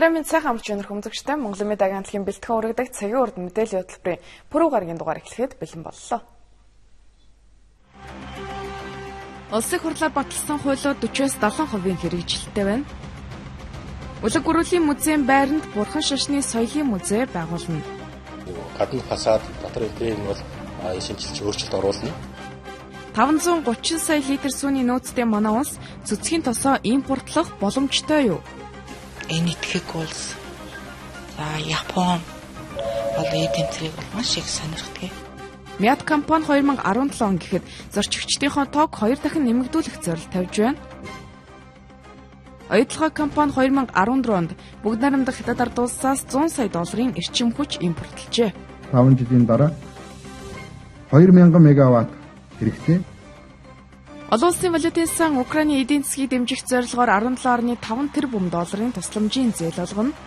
Нарийн мэнд сайхан амрч өнөр хүмүүжтэй Монголын мэд агентлагийн бэлтгэн урагдаг цагийн урд мэдээллийн хөтөлбөрийн пүрэв гарагийн дугаар эхлэхэд бэлэн боллоо. Улсын хурлаар баталсан хуулиуд 40-70% хэрэгжилттэй байна. Улаг гүрүүлийн музейн байранд Бурхан шашны соёлын музей байгуулна. Гадны фасад дотор эдийн бол шинжилж өөрчлөлт оруулна. 530 сая литр сүүний нөөцтэй манай улс цэцгийн тосоо импортлох боломжтой юу? Энэ итгэх улс. За Япон бол эдийн засгийг маш их сонирхдаг. Мяд компани 2017 он гэхэд зорчигчдийнхоо тоог 2 дахин нэмэгдүүлэх зорилт тавьж байна. Оюутлогоо компани 2014 онд бүгд найрамдах хятад ард улсаас 100 сая долларын эрчим хүч импортлжээ. 5 жилийн дараа 2000 мегаватт хэрэгтэй. Олон улсын валютын сан Украины эдийн засгийг дэмжих зорилгоор 17.5 тэрбум долларын тусламжийн зээл олгоно.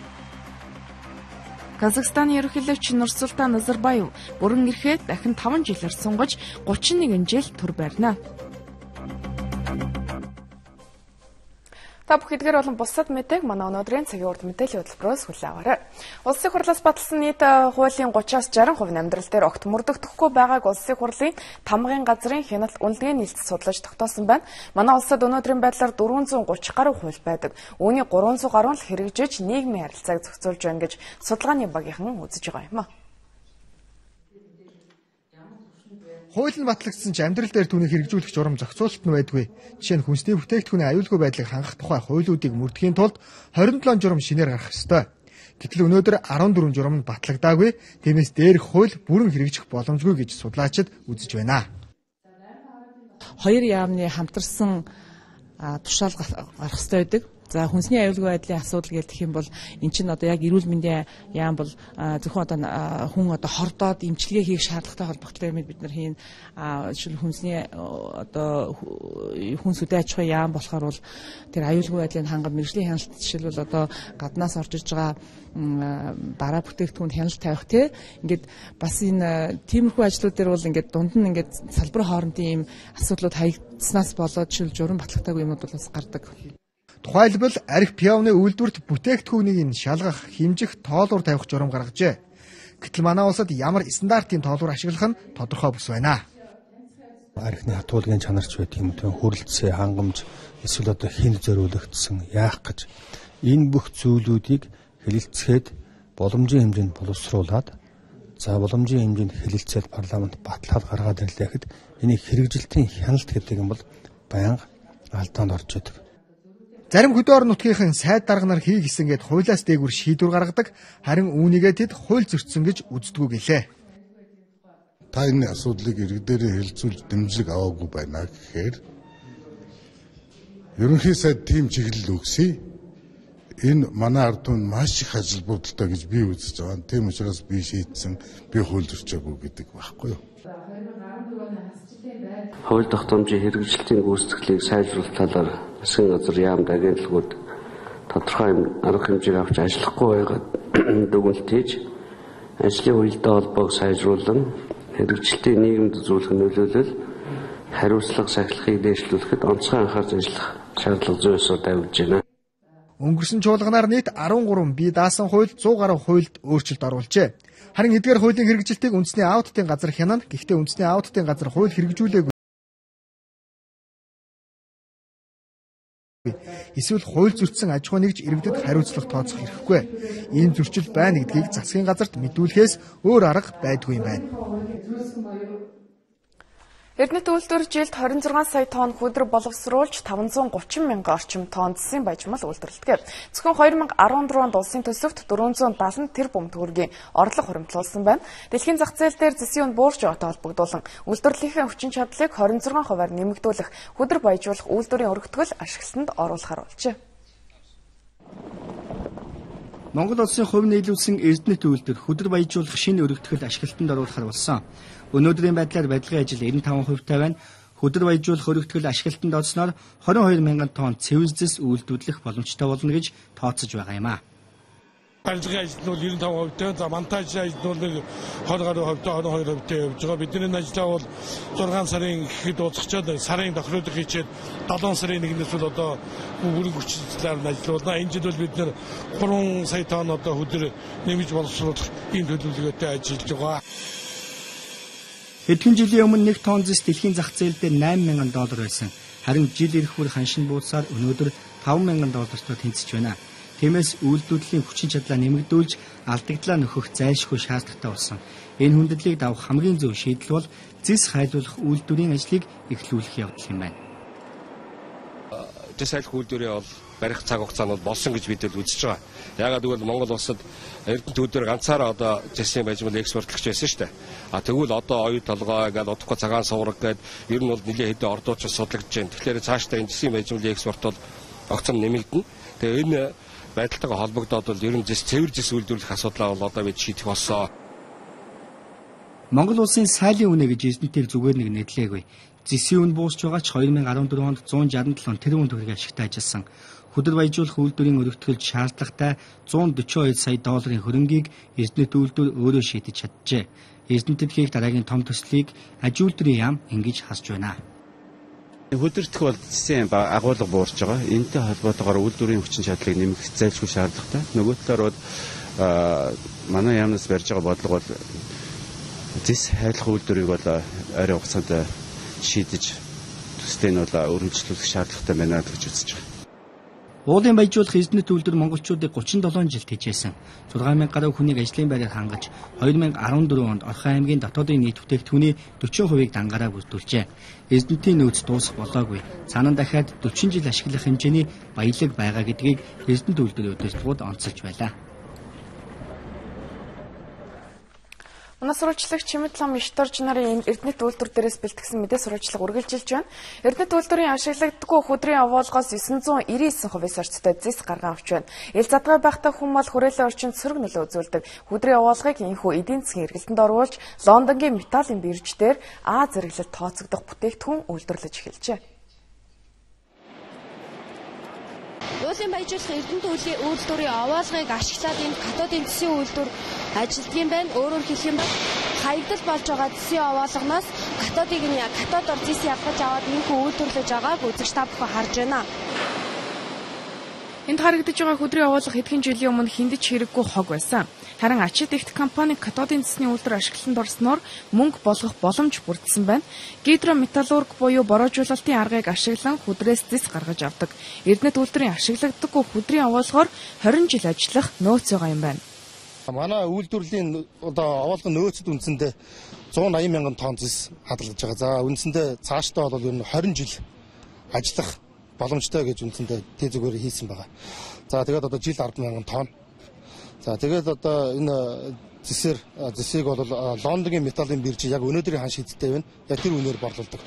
Казахстаны ерөнхийлөгч Нурсултан Назарбаев бүрэн эрхээ дахин 5 жилээр сунгаж 31 жил түр барина. Та бүхэдгээр болон бусад мэдээг манай өнөөдрийн цагийн урд мэдээллийн хөтөлбөрөөс хүлээн аваарай. Улсын хурлаас баталсан нийт хуулийн 30-аас 60% амьдрал дээр огт мөрдөгдөхгүй байгааг улсын хурлын тамгын газрын хяналт үнэлгээний нийлцэж судлаж тогтоосон байна. Манай улсад өнөөдрийн байдлаар 430 гаруй хууль байдаг. Үүний 300 гаруй л хэрэгжиж нийгмийн харилцааг зохицуулж байна гэж судалгааны багийнхан үзэж байгаа юм а. Хууль нь батлагдсан ч амьдрал дээр түүнийг хэрэгжүүлэх журам зохицуулалт нь байдгүй. Жишээ нь хүнсний бүтээгдэхүүний аюулгүй байдлыг хангах тухай хуулиудыг мөрдөхийн тулд 27 журам шинээр гарах ёстой. Гэтэл өнөөдөр 14 журам нь батлагдаагүй. Тиймээс дээрх хууль бүрэн хэрэгжих боломжгүй гэж судлаачид үзэж байна. Хоёр яамны хамтарсан тушаал гарах ёстой байдаг. За хүнсний аюулгүй байдлын асуудал гэх юм бол эн чинь одоо яг эрүүл мэндийн яам бол зөвхөн одоо хүн одоо хордоод эмчилгээ хийх шаардлагатай холбогдтой юм бид нар хийн жишээл хүнсний одоо хүнс үдэ аж ахуйн яам болохоор бол тэр аюулгүй байдлыг хангах мэргэжлийн хяналт жишээлбэл одоо гаднаас орж иж байгаа бараа бүтээгдэхүүнд хяналт тавих те ингээд бас энэ тиймэрхүү ажлууд дээр бол ингээд дунд нь ингээд салбар хоорондын ийм асуудлууд хаягдсанаас болоод жишээл журам батлагдаагүй юмуд бол бас гардаг. Тухайлбал арх пиавны үйлдвэрт бүтээгдэхүүнийг шалгах, хэмжих, тоолуур тавих журам гаргажээ. Гэтэл манай улсад ямар стандартын тоолуур ашиглах нь тодорхой бус байна. Архины хатуулгын чанарч байдаг юм тийм хүрэлцээ, хангамж, эсвэл одоо хинд зориулагдсан яах гэж энэ бүх зүйлүүдийг хэлэлцгээд боломжийн хэмжээнд боловсруулад боломжийн хэмжээнд хэлэлцээд парламент баталгаад гаргаад ирлээ гэхэд энийг хэрэгжилтийн хяналт гэдэг юм бол байнга алдаанд орж идэг. Зарим хөдөө орон нутгийнхэн сайд дарга нар хий гэсэн гээд хуулиас дээгүүр шийдвэр гаргадаг, харин үүнийгээ тэд хууль зөрчсөн гэж үздэггүй гэлээ. Та энэ асуудлыг иргэдээрээ хэлцүүлж дэмжлэг аваагүй байна гэхээр ерөнхий сайд тийм чиглэл өгсөй. Энэ манай ард түмэнд маш их ажил бодолтой гэж би үзэж байгаа. Тийм учраас би шийдсэн, би хууль зөрчөөгүй гэдэг байхгүй юу? Хууль тогтоомжийн хэрэгжилтийн гүйцэтгэлийг сайжруулах талаар засгийн газар яамд агентлагууд тодорхой арга хэмжээг авч ажиллахгүй байгаад дүгнэлт хийж ажлын уялдаа холбоог сайжруулан хэрэгжилтийн нийгэмд үзүүлэх нөлөөлөл хариуцлага сахилгыг дээшлүүлэхэд онцгой анхаарч ажиллах шаардлага зүйн ёсоор тавьж байна. Өнгөрсөн чуулганаар нийт 13 бие даасан хууль 100 гаруй хуульд өөрчлөлт оруулжээ. Харин эдгээр хуулийн хэрэгжилтийг үндэсний аудитын газар хянана. Гэхдээ үндэсний аудитын газар хууль хэрэгжүүлээгүй. Эсвэл хууль зөрчсөн аж ахуй нэгж иргэдэд хариуцлага тооцох хэрэггүй. Ийм зөрчил байна гэдгийг засгийн газарт мэдүүлэхээс өөр арга байдгүй юм байна. Эрдэнэт үйлдвэр жилд 26 сая тонн хүдэр боловсруулж 530 мянган орчим тонн засгийн баяжмал үйлдвэрлэдэг. Зөвхөн 2014 онд улсын төсөвт 470 тэрбум төгрөгийн орлого хуримтлуулсан байна. Дэлхийн зах зээл дээр засгийн үн буурч байгаатай холбогдуулан үйлдвэрлэлийн хүчин чадлыг 26%-аар нэмэгдүүлэх, хүдэр баяжуулах үйлдвэрийн өргөтгөл ашиглалтанд оруулахаар болжээ. Монгол улсын хувь нийлүүлсэн эрдэнэт үйлдвэр хүдэр баяжуулах шинэ өргөтгөл ашиглалтанд оруулахаар болсон. Өнөөдрийн байдлаар барилгын ажил 95% байна. Хүдэр баяжуулах өргөтгөл ашиглалтанд орсноор 22 мянган тонн цэвэс зэс үйлдвэрлэх боломжтой болно гэж тооцож байгаа юм а. барилгын ажил нь бол 95%, за монтаж ажил нь бол 20% явж байгаа. Бидний ажиллагаа бол 6 сарын ихэд дуусчихад сарын тохируулга хийчихэд 7 сарын 1-ээс бол одоо бүрэн хүчтэй ажиллаулна. Энэ жил бол бид нэр 3 сая тонн одоо хөдөр нэмж боловсруулах ийм төлөвлөгөөтэй ажиллаж байгаа. Хэдхэн жилийн өмнө 1 тонн зэс дэлхийн зах зээл дээр $8,000 байсан. Харин жил ирэх бүр ханшин бууцаар өнөөдөр $5,000-тай тэнцэж байна. Тиймээс үйлдвэрлэлийн хүчин чадлаа нэмэгдүүлж алдагдлаа нөхөх зайлшгүй шаардлагатай болсон. Энэ хүндэтлийг давах хамгийн зөв шийдэл бол зэс хайлуулах үйлдвэрийн ажлыг эхлүүлэх явдал юм байна. Зэс хайлах үйлдвэрээ бол барих цаг хугацаа нь болсон гэж бид үзэж байгаа. Яагаад гэвэл Монгол улсад Эрдэнэ төвдөр ганцаараа одоо зэсийн бажмал экспортлогч байсан шүү дээ. Тэгвэл одоо оюу толгой гэдэг удахгүй цагаан суураг гэдэг ер нь бол нэлээд хэдэн ордууч судлагдж байна. Тэгэхээр цаашдаа энэ зэсийн бажмалын экспорт бол огцом нэмэгдэнэ. Тэгээ энэ байдалтайгаа холбогдоод бол ер нь цэвэр зэс үйлдвэрлэх асуудлаа бол одоо бид шийдэх болсон. Монгол улсын сайлын үнэ гэж эзэнтээр зүгээр нэг нэрлээгүй. Зэсийн үн буусч байгаа ч 2014 онд 167 тэрбум төгрөгийн ашигтай ажилласан. Хөдөр баяжуулах үйлдвэрийн өргөтгөлд шаардлагатай $142 сая хөрөнгийг Эрдэнэт үйлдвэр өөрөө шийдэж чаджээ. Эрдэнэтэд хийх дараагийн том төслийг аж үйлдвэрийн яам ингэж хасж байна. Хөдөртөх бол зэсийн агуулга буурч байгаа. Энэтэй холбоотойгоор үйлдвэрийн хүчин чадлыг нэмэх зайлшгүй шаардлагатай. Нөгөө талаар бол манай яамнаас барьж байгаа бодлого бол зэс хайлах үйлдвэрийг бол арай хугацаанд шийдэж төстэй нь бол өргөжлүүлэх шаардлагатай байна гэж үзэж байгаа. Уулын баяжуулах Эрдэнэт үйлдвэр монголчуудыг 37 жил тэжээсэн. 6,000 гаруй хүнийг ажлын байраар хангаж 2014 онд Орхон аймгийн дотоодын нийт бүтээгдэхүүний 40%-ийг дангараа бүрдүүлжээ. Эрдэнэтийн нөөц дуусах болоогүй. Цаанаа дахиад 40 жил ашиглах хэмжээний баялаг байгаа гэдгийг Эрдэнэт үйлдвэрийн удирдлагууд онцолж байлаа. Манай сурвалжлагч Чимэд лам Ишторж нарын Эрдэнэт үйлдвэр дээрээс бэлтгэсэн мэдээ сурвалжлага үргэлжилж байна. Эрдэнэт үйлдвэрийн ашиглагддаггүй хөдрийн овоолгоос 999% орцтой зэс гарган авч байна. Ил задгай байхдаа хүн мал хүрээлэн орчинд сөрөг нөлөө үзүүлдэг. Хөдрийн овоолгыг энэхүү эдийн засгийн эргэлтэнд оруулж Лондонгийн металлын бирж дээр А зэрэглэлд тооцогдох бүтээгдэхүүн үйлдвэрлэж эхэлжээ. Уулын баяжуулах Эрдэнэт үйлдвэрийн овоолгыг ашиглаад энэ катодын зэсийн үйлдвэр ажилтдаг юм байна. Өөрөөр хэлэх юм бол хаягдал болж байгаа зэсийн овоолгоноос катодоор зэс явгаж аваад энэхүү үйлдвэрлэж байгааг үзэгч та бүхэн харж байна. Энд харагдаж байгаа хөдрийн овоолго хэдхэн жилийн өмнө хиндэж хэрэггүй хог байсан. Харин ачид ихт компани катодын зэсний үйлдвэр ашиглалтанд орсноор мөнгө болгох боломж бүрдсэн байна. Гидрометаллург буюу бороожуулалтын аргыг ашиглан хөдрөөс зэс гаргаж авдаг. Эрдэнэт үйлдвэрийн ашиглагддаггүй хөдрийн овоолгоор 20 жил ажиллах нөөц байгаа юм байна. Манай үйлдвэрлэлийн овоолгын нөөцөд үндсэндээ 180 мянган тонн зэс хадгалж байгаа. За үндсэндээ цаашдаа бол ер нь 20 жил ажиллах боломжтой гэж үндсэндээ тий зүгээр хийсэн байгаа. За тэгээд одоо жил 10 мянган тонн. За тэгээд одоо энэ зэсийг бол Лондонгийн металлын бирж яг өнөөдрийн хан шийдтэй байна. Яг тэр үнээр борлуулдаг.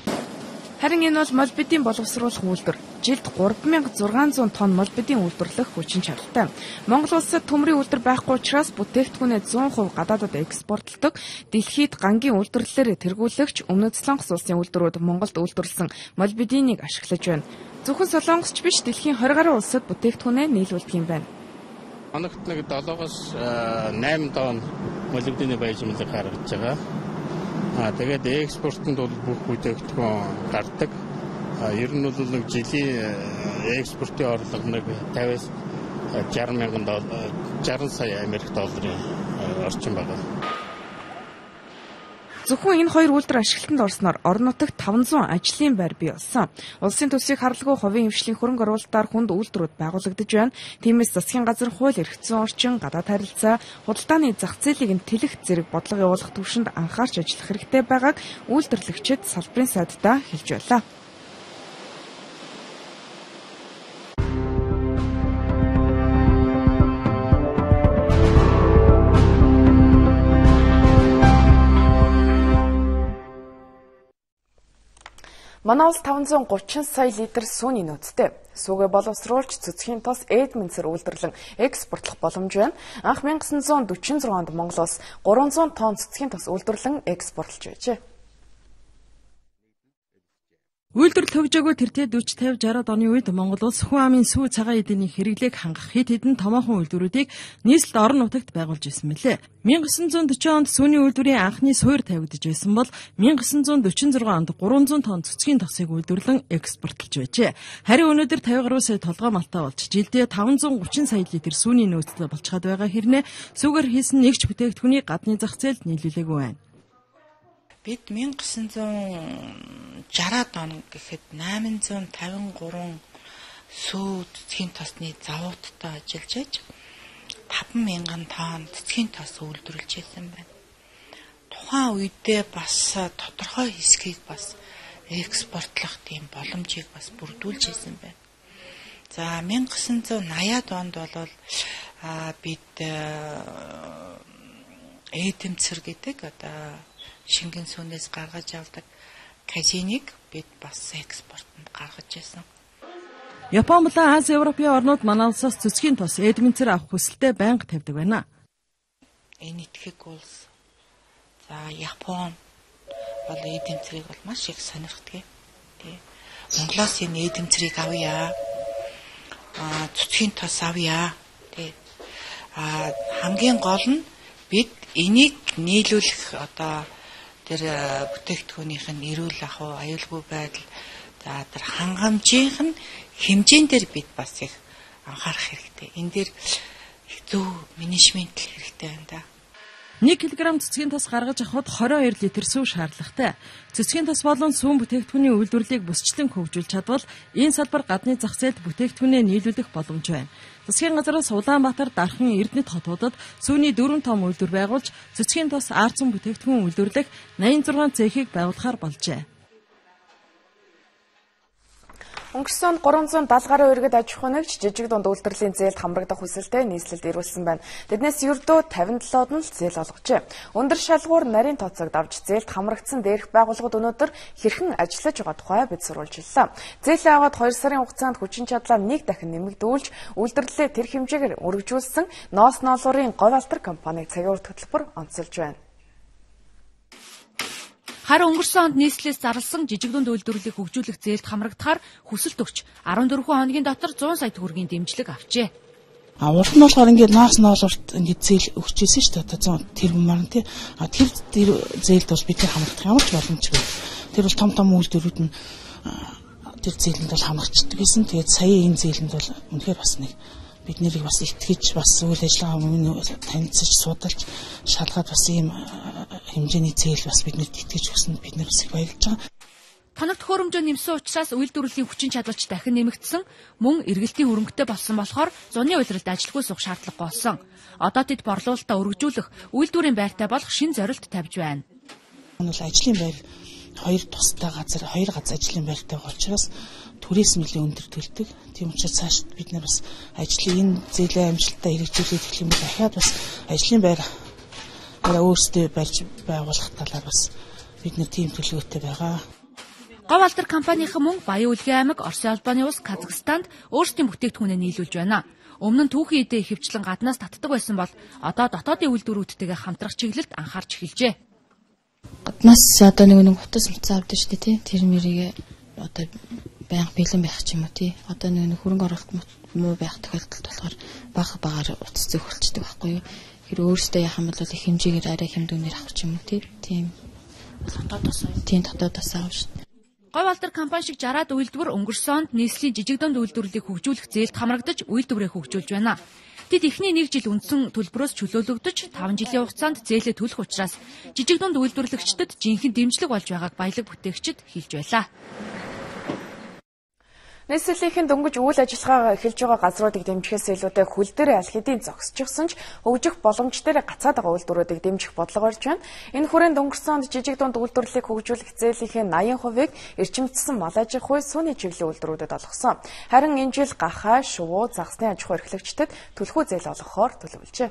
Харин энэ бол молибдийн боловсруулах үйлдвэр. Жилд 3600 тонн молибдийн үйлдвэрлэх хүчин чадалтай. Монгол улсад төмрийн үйлдвэр байхгүй учраас бүтээгдэхүүнээ 100% гадаадад экспортлдог. Дэлхийд гангийн үйлдвэрлэлээр тэргүүлэгч Өмнөд Солонгос улсын үйлдвэрүүд Монголд үйлдвэрлэсэн молибдинийг ашиглаж байна. Зөвхөн Солонгосч биш дэлхийн 20 гаруй улсад бүтээгдэхүүнээ нийлүүлдэг юм байна. Хоногт нэг 7-оос 8 тонн молибдины баяжмал гаргаж байгаа. Тэгээд экспортод бол бүх бүтээгдэхүүн гардаг. Ер нь бол нэг жилийн экспортын орлого нэг 50-аас 60 мянган доллар, 60 сая Америк долларын орчим байгаа. Зөвхөн энэ хоёр үйлдвэр ашиглалтанд орсноор орон нутагт 500 ажлын байр бий болсон. Улсын төсвийг харалгүй хувийн хвшлийн хөрөнгө оруулалтаар хүнд үйлдвэрүүд байгуулагдаж байна. Тиймээс засгийн газар хууль эрх зүйн орчин, гадаад харилцаа, худалдааны зах зээлийг нь тэлэх зэрэг бодлого явуулах түвшинд анхаарч ажиллах хэрэгтэй байгааг үйлдвэрлэгчид салбарын сайддаа хэлж байлаа. Манай улс 530 сая литр сүүний нөөцтэй. Сүүгээ боловсруулж цэцгийн тос эдмэнсэр үйлдвэрлэн экспортлох боломж байна. Анх 1946 онд Монгол улс 300 тонн цэцгийн тос үйлдвэрлэн экспортлж байжээ. Үйлдвэрлэл хөгжөөгөө тэртээ 40, 50, 60 оны үед Монгол улс хүн амын сүү цагаан эдийн хэрэглээг хангах хэд хэдэн томоохон үйлдвэрүүдийг нийслэлд орон нутагт байгуулж ирсэн мэлээ. 1940 онд сүүний үйлдвэрийн анхны суур тавигдж байсан бол 1946 онд 300 тонн цэцгийн тосыг үйлдвэрлэн экспортлж байжээ. Харин өнөөдөр 50 гаруй сая толгой малтай болж жилдээ 530 сая литр сүүний нөөцлөө болцоход байгаа хэрнээ сүүгээр хийсэн нэгж бүтээгдэхүүний гадны зах зээлд нийлүүлээгүй байна. Бид 1960-ад он гэхэд 853 сүү цэцгийн тосны завуудтай ажиллаж 50000 тонн цэцгийн тос үйлдвэрлэж байсан байна. Тухайн үедээ бас тодорхой хэсгийг бас экспортлох тийм боломжийг бас бүрдүүлж байсан байна. За 1980-ад онд бол бид эдэмцэр гэдэг одоо шингэн сүүнээс гаргаж авдаг казиныг бид бас экспортод гаргаж байсан. Япон болон Ази Европын орнууд манай улсаас цэцгийн тос эдмэнцэр авах хүсэлтэд байнга тавьдаг байна. Энэ итгэх улс. За Япон бол эдмэнцэрийг бол маш их сонирхдаг. Тий. Монголоос энэ эдмэнцэрийг авъя. Цэцгийн тос авъя. Тий. Хамгийн гол нь бид энийг нийлүүлэх одоо тэр бүтээгдэхүүнийх нь эрүүл ахуй, аюулгүй байдал, за тэр хангамжийнх нь хэмжээнд дээр бид бас их анхаарах хэрэгтэй. Энэ дээр зөв менежмент хэрэгтэй байна да. 1 кг цэцгийн тос гаргаж авахд 22 литр сүү шаардлагатай. Цэцгийн тос болон сүүн бүтээгдэхүүний үйлдвэрлэлийг бүсчлэн хөгжүүлж чадвал энэ салбар гадны зах зээлд бүтээгдэхүүнээ нийлүүлэх боломж байна. Засгийн газраас Улаанбаатар, Дархан, Эрдэнэт хотуудад сүүний 4 том үйлдвэр байгуулж цэцгийн тос арцсан бүтээгдэхүүн үйлдвэрлэх 86 цехийг байгуулахаар болжээ. Өнгөрсөн 370 гаруй иргэд аж ахуй нэгж жижиг дунд үйлдвэрлэлийн зээлд хамрагдах хүсэлтэд нийслэлд ирүүлсэн байна. Тэднээс ердөө 57-д нь л зээл олгожээ. Өндөр шалгуур нарийн тооцоогд авч зээлд хамрагдсан дээрх байгууллагууд өнөөдөр хэрхэн ажиллаж байгаа тухай бид сурвалжиллаа. Зээлээ аваад 2 сарын хугацаанд хүчин чадлаа 1 дахин нэмэгдүүлж үйлдвэрлэлээ тэр хэмжээгээр өргөжүүлсэн Ноос ноолуурын говь алтар компаниг цагийн урт хөтөлбөр онцолж байна. Харин өнгөрсөн онд нийслэлээс зарласан жижиг дунд үйлдвэрлэлийг хөгжүүлэх зээлд хамрагдахаар хүсэлт өгч 14 хоногийн дотор 100 сая төгрөгийн дэмжлэг авчээ. Урд нь болохоор ингээд ноос ноолурт ингээд зээл өгч ирсэн шүү дээ. Одоо 100 тэрбум маран тий. Тэр зээлд бол бид хамрагдах ямар ч боломжгүй. Тэр бол том үйлдвэрүүд нь тэр зээлэнд бол хамрагддаг гэсэн. Тэгээд сая энэ зээлэнд бол үнэхээр бас нэг бид нэрийг бас итгэж бас үйл ажиллагаа өмнө танилцж судалж шалгаад бас ийм хэмжээний зээл бас биднэрт итгэж өгсөнд бид нар бас их баярлж байгаа. Тоногт хөрөмжөө нэмсэн учраас үйлдвэрлэлийн хүчин чадварч дахин нэмэгдсэн, мөн эргэлтийн хөрөнгөтэй болсон болохоор зуны уйлралд ажилгүй суух шаардлагагүй болсон. Одоо тэд борлуулалтаа өргөжүүлэх, үйлдвэрийн байртай болох шинэ зорилт тавьж байна. Энэ бол ажлын байр 2 тустай газар, 2 газар ажлын байртай учраас түрээс нэлээд өндөр төлдөг. Тийм учраас цааш бид нар бас ажлын энэ зээлийн амжилттай хэрэгжүүлээд эхлэх юм бол дахиад бас ажлын байр өөрсдөө барьж байгуулах талаар бас бид нар тийм төлөвлөгөөтэй байгаа. Говь алтар компанийн мөн Баян Улгийн аймаг, Оросын албаны улс Казахстанд өөрсдийн бүтээгдэхүүнээ нийлүүлж байна. Өмнө нь түүхийн эдээ ихэвчлэн гаднаас татдаг байсан бол одоо дотоодын үйлдвэрүүдтэйгээ хамтрах чиглэлд анхаарч эхэлжээ. Гаднаас одоо нэг утас муцаа авдаг шүү дээ тий. Тэр мэрийг одоо байнга бэлэн байх ч юм уу тий. Одоо нэг хөрөнгө оруулалт муу байх тохиолдолд болохоор багаар утас зөхөлчдөг байхгүй юу. Тэр өөрөөсөө яах юм бол их хэмжээгээр арай хэмдүүнээр авах ч юм уу тий. Тийм дотоодос авах шүү дээ. Говь алтар компани шиг 60-аад үйлдвэр өнгөрсөн онд нийслэлийн жижиг дунд үйлдвэрлэлийг хөгжүүлэх зээлд хамрагдаж үйлдвэрээ хөгжүүлж байна. Тэд эхний 1 жил үндсэн төлбөрөөс чөлөөлөгдөж 5 жилийн хугацаанд зээлээ төлөх учраас жижиг дунд үйлдвэрлэгчдэд жинхэнэ дэмжлэг болж байгааг баялаг бүтээгчид хэлж байлаа. Нийслэлийн дөнгөж үйл ажиллагаа эхэлж байгаа газруудыг дэмжихээс илүүтэй хөл дээр аль хэдийн зогсчихсон ч хөгжих боломж дээр гацаад байгаа үйлдвэрүүдийг дэмжих бодлого орж байна. Энэ хүрээнд өнгөрсөн онд жижиг дунд үйлдвэрлэлийг хөгжүүлэх зээлийн 80% эрчимдсэн мал аж ахуй сүүний чиглэлийн үйлдвэрүүдэд олгосон. Харин энэ жил гахаа, шувуу, загасны аж ахуй эрхлэгчдэд түлхүү зээл олгохоор төлөвлөжээ.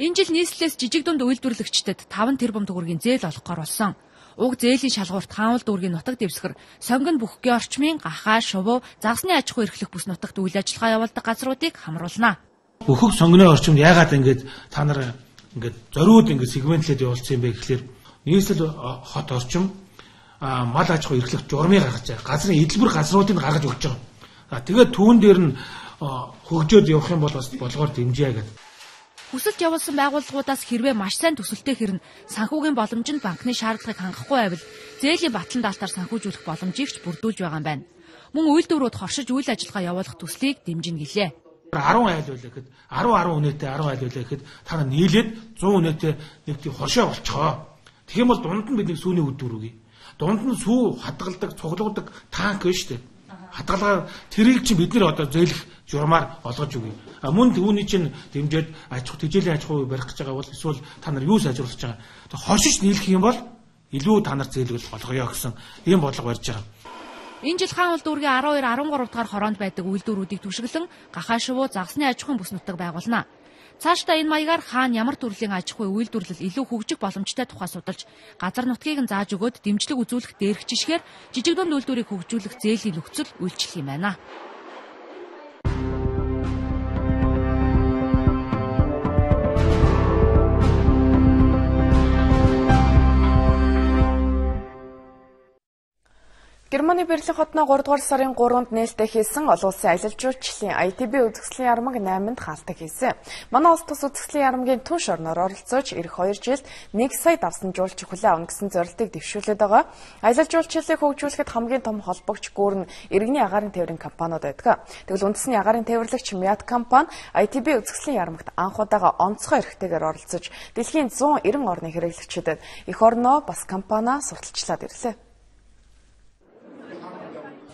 Энэ жил нийслэлээс жижиг дунд үйлдвэрлэгчдэд 5 тэрбум төгрөгийн зээл олгохоор болсон. Уг зээлийн шалгуурт хаанвал дүүргийн нутаг дэвсгэр, сонгон бүхгийн орчмын гахаа, шувуу, загасны аж ахуй эрхлэх бүс нутагт үйл ажиллагаа явуулдаг газруудыг хамруулна. Бүхэг сонгоны орчимд яагаад ингэж та нар ингэж зориуд ингэж сегментлээд явуулсан юм бэ гэхлээр нийслэл хот орчим мал аж ахуй эрхлэх журмыг гаргаж байгаа. Газрын эдлбэр газруудыг гаргаж өгч байгаа. Тэгээд түүн дээр нь хөгжөөд явах юм бол бас болгоор дэмжээ гэдэг. Хүсэлт явуулсан байгууллагуудаас хэрвээ маш сайн төсөлтэй хэрнэ санхүүгийн боломжинд банкны шаардлагыг хангахгүй байвал зээлийн батлан даалтаар санхүүжүүлэх боломжийг ч бүрдүүлж байгаа юм байна. Мөн үйлдвэрүүд хоршиж үйл ажиллагаа явуулах төслийг дэмжинэ гэлээ. 10 айл байлаа гэхэд 10 үнэтэй 10 айл байлаа гэхэд та нар нийлээд 100 үнэтэй нэг тийм хоршоо болчихоо. Тэгэх юм бол дунд нь бид нэг сүүний үйлдвэр үгүй. Дунд нь сүү хадгалдаг, цуглуулдаг танк байна шүү дээ. Хадгалгаа тэрийг чинь бид нэр одоо зөөлөх журмаар олгож өгье. Мөн түүний чинь дэмжиж аж ахуй тэжээлийн аж ахуй барих гэж байгаа бол эсвэл та нар юу сайжруулах гэж байгаа. Тэг хошиж нийлэх юм бол илүү та нар зээлгэл болгоё гэсэн ийм бодлого барьж байгаа. Энэ жил хаан улс дүүргийн 12, 13 дахь хороонд байдаг үйлдвэрүүдийг түшиглэн гахаа шувуу загсны аж ахуйн бүс нутаг байгуулна. Цаашдаа энэ маягаар хаан ямар төрлийн аж ахуй үйлдвэрлэл илүү хөгжих боломжтой тухай судалж, газар нутгийг нь зааж өгөөд дэмжлэг үзүүлэх дээрх жишгээр жижиг дунд үйлдвэрийг хөгжүүлэх зээлийн нөхцөл үйлчлэх юм байна. Германы Берлин хотноо 3 дугаар сарын 3-нд нээлттэй хийсэн олон улсын аялал жуулчлалын ITB үзэсгэлэн ярамг 8-нд хаалтаг хийсэн. Манай улс тус үзэсгэлэн ярамгийн түнш орноор оролцож эх 2 жилд 1 сая давсан жуулчид хүлээн авна гэсэн зорилтыг дэвшүүлээд байгаа. Аялал жуулчлалыг хөгжүүлэхэд хамгийн том холбогч гүүр нь иргэний агаарын тээврийн компаниуд байдаг. Тэгвэл үндэсний агаарын тээвэрлэгч Miat компани ITB үзэсгэлэн ярамгт анх удаага онцгой эрхтэйгээр оролцож дэлхийн 190 орны хэрэглэгчдэд эх орноо бас компаниа сурталчлаад ирлээ.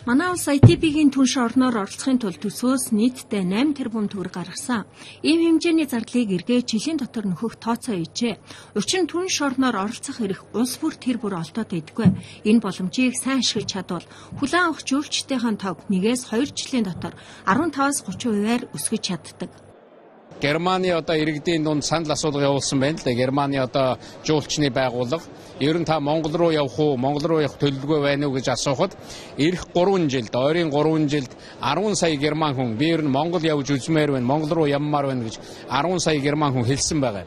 Манай улс ITB-гийн түнш орноор оролцохын тулд төсөөс нийтдээ 8 тэрбум төгрөг гаргасан. Ийм хэмжээний зардлыг эргээ жилийн дотор нөхөх тооцоо хийжээ. Учир нь түнш орноор оролцох эрх улс бүр тэр бүр олдоод байдаггүй. Энэ боломжийг сайн ашиглаж чадвал хүлээн авах жуулчдын тог 1-2 жилийн дотор 15-30%-аар өсгөж чаддаг. Германы одоо иргэдийн дунд санал асуулга явуулсан байна л да. Германы одоо жуулчны байгууллага ер нь та Монгол руу явах уу, Монгол руу явах төлөвлөгөө байна уу гэж асуухад ирэх 3 жилд, ойрын 3 жилд 10 сая герман хүн би ер нь Монгол явж үзмээр байна, Монгол руу явмаар байна гэж 10 сая герман хүн хэлсэн байгаа.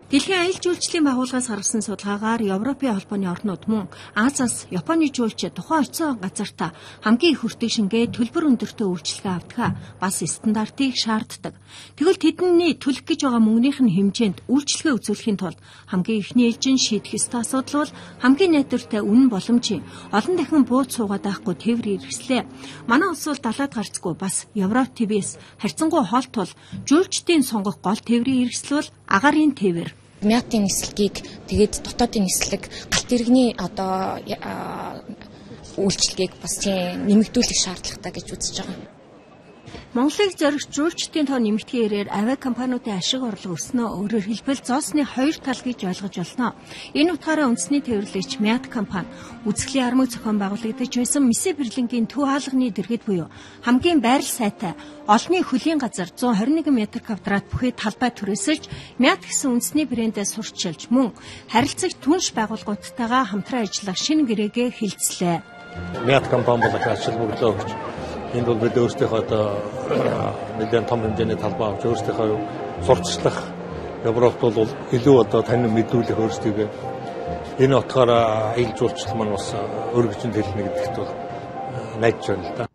Дэлхийн аялал жуулчлалын байгууллагаас гаргасан судалгаагаар Европын холбооны орнууд мөн Азиас Японы жуулчид тухайн очсон газартаа хамгийн их хүртэг шингээ төлбөр өндөртэй үйлчилгээ авдаг бас стандартыг шаарддаг. Тэгвэл тэдний төлөх гэж байгаа мөнгөнийх нь хэмжээнд үйлчилгээ үзүүлэхийн тулд хамгийн ихний ээлжин шийдэх ёстой асуудал бол хамгийн найдвартай үнэн боломжийн олон дахин бууз суугаад байхгүй тээврийн хэрэгслээ. Манай улс бол далаад гарцгүй бас Европ ТВ-с харьцангуй хоолтол жуулчдын сонгох гол тээврийн хэрэгсэл бол агаарын тээвэр. Miat-ийн нислэгийг тэгээд дотоодын нислэг галт иргэний одоо үйлчлэгийг бас тийм нэмэгдүүлэх шаардлагатай гэж үзэж байгаа. Монголыг зоригч жуулчдын тоо нэмэгдэхийн ирээр авиа компаниудын ашиг орлого өснө. Өөрөөр хэлбэл зоосны 2 тал гэж ойлгож болно. Энэ утгаараа үндэсний тээвэрлэгч Miat компани үзэсгэлэн ярамыг зохион байгуулагдаж байсан Месси Берлингийн төв хаалганы дэргэд буюу хамгийн байрал сайтай олонний хөлийн газар 121 м2 бүхий талбай түрээсэлж Miat гэсэн үндэсний брэндээ сурчилж мөн харилцагч түнш байгууллагуудтайгаа хамтран ажиллах шинэ гэрээгээ хилцлээ. Miat компани бол ажил бүрлөө өгч энд бол бид өөрсдийнхөө одоо нэгэн том хэмжээний талбай авч өөрсдийнхөө сурталчлах Европт бол илүү одоо тань мэдүүлэх өөрсдийгөө энэ утгаараа аялал жуулчлал маань бас өргөжинд хэлнэ гэдэгт бол найдаж байна л да.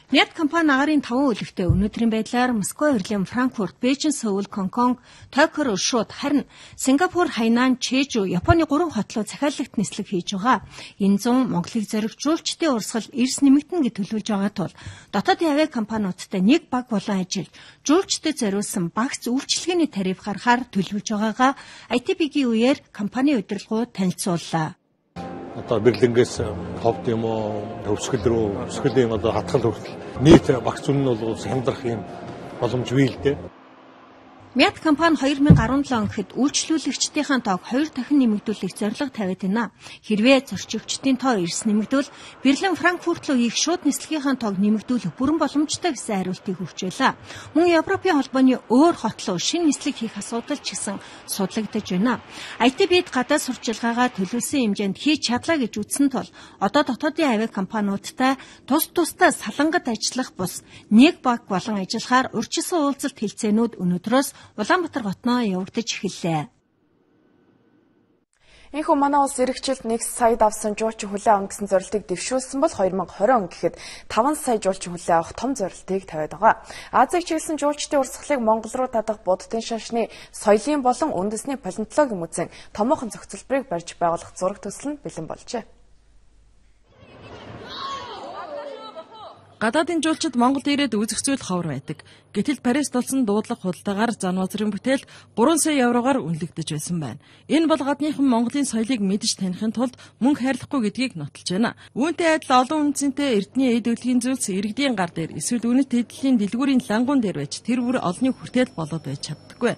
Miat компани агаарын 5 үлэгтэй өнөөдрийн байдлаар Москва, Берлин, Франкфурт, Бээжин, Сөүл, Гонконг, Токио, шууд харин Сингапур, Хайнан, Чежу, Японы 3 хотлоо захиалагт нислэг хийж байгаа. Энэ зун Монголыг зоригч жуулчдын урсгал эрс нэмэгдэн гэж төлөвлөж байгаа тул дотоодын авиа компаниудтай нэг баг болон ажил жуулчдад зориулсан багц үйлчилгээний тариф гаргахаар төлөвлөж байгаагаа ITB-гийн үеэр компани удирдлагууд танилцууллаа. Одоо Берлингээс ховд юм уу төвсгөл рүү өсгөлийн одоо хатгал хүртэл нийт багц үнэ нь бол хямдрах юм боломж бий л дээ. Miat компани 2017 он гэхэд үйлчлүүлэгчдийн тоог 2 дахин нэмэгдүүлэх зорилго тавиад байна. Хэрвээ зорчигчдын тоо эрс нэмэгдвэл Берлин, Франкфурт руу их шууд нислэгийн тоог нэмэгдүүлэх бүрэн боломжтой гэсэн хариултыг өгч байлаа. Мөн Европын холбооны өөр хотлоо шинэ нислэг хийх асуудал ч гэсэн судлагдаж байна. ITB-д гадаад сурчилгаагаа төлөвлөсөн хэмжээнд хийж чадлаа гэж үзсэн тул одоо дотоодын авиа компаниудтай тусдаа салангад ажиллах бус нэг баг болон ажиллахаар урьдчилсан уулзалт хэлцээнүүд өнөөдрөөс Улаанбаатар хотноо явагдаж эхэллээ. Энэхүү манай улс иргэжилд 1 сая давсан жуулчин хүлээн авах гэсэн зорилтыг дэвшүүлсэн бол 2020 он гэхэд 5 сая жуулчин хүлээн авах том зорилтыг тавиад байгаа. Азийг чиглэсэн жуулчдын урсгалыг Монгол руу татах буддын шашны соёлын болон үндэсний палеонтологийн музейн томоохон зохицолборыг барьж байгуулах зураг төсөл нь бэлэн болжээ. Гадаадын жуулчид Монголд ирээд үзэх зүйл ховор байдаг. Гэтэл Парист болсон дуудлага худалдаагаар Занвазрын бүтээлд 3 сая евроор үнэлэгдэж байсан байна. Энэ бол гадныхан Монголын соёлыг мэдж таних тулд мөнгө хайрлахгүй гэдгийг нотолж байна. Үүнтэй адил олон үнцэнтэй эрдний эд өлгийн зүйлс иргэдийн гар дээр эсвэл үнэт эдлийн дэлгүүрийн лангуун дээр байж тэр бүр олонний хүртэл болоод байж чаддаггүй.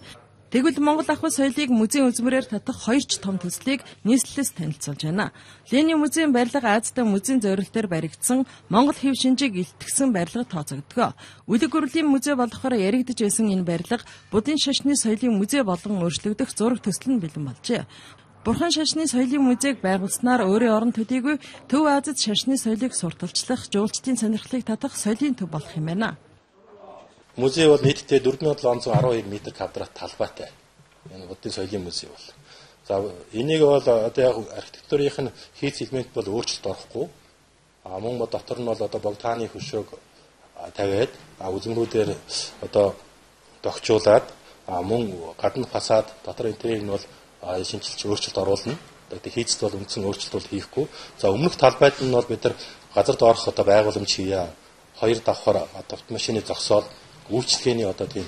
Тэгвэл Монгол ахуй соёлыг музейн үзмэрээр татах 2 ч том төслийг нийслэлээс танилцуулж байна. Ленин музейн барилга Азтай музейн зорилтоор баригдсан Монгол хэв шинжийг илтгэсэн барилга тооцогддог. Үлэг гурлийн музей болохоор яригдж байсан энэ барилга будын шашны соёлын музей болон өөрчлөгдөх зураг төсөл нь бэлэн болжээ. Бурхан шашны соёлын музейг байгуулснаар өөрийн орон төдийгүй Төв Азид шашны соёлыг сурталчлах, жуулчдын сонирхлыг татах соёлын төв болох юм байна. Музей бол нийтдээ 4712 м квадрат талбайтай. Энэ буддын соёлын музей бол. За энийг бол одоо яг архитектурын хийц элемент бол өөрчлөлт орохгүй. Мөн дотор нь бол одоо богдааны хөшөөг тавиад үзмрүүдээр одоо догчуулаад мөн гадна фасад дотор интерьерийг нь бол шинжилж өөрчлөлт оруулна. Одоо хийцэд бол үндсэн өөрчлөлт бол хийхгүй. За өмнөх талбайд нь бол бид нар газар доорх одоо байгууламж хийя. 2 давхар автомашины зогсоол үйлчлэгээний одоо тийм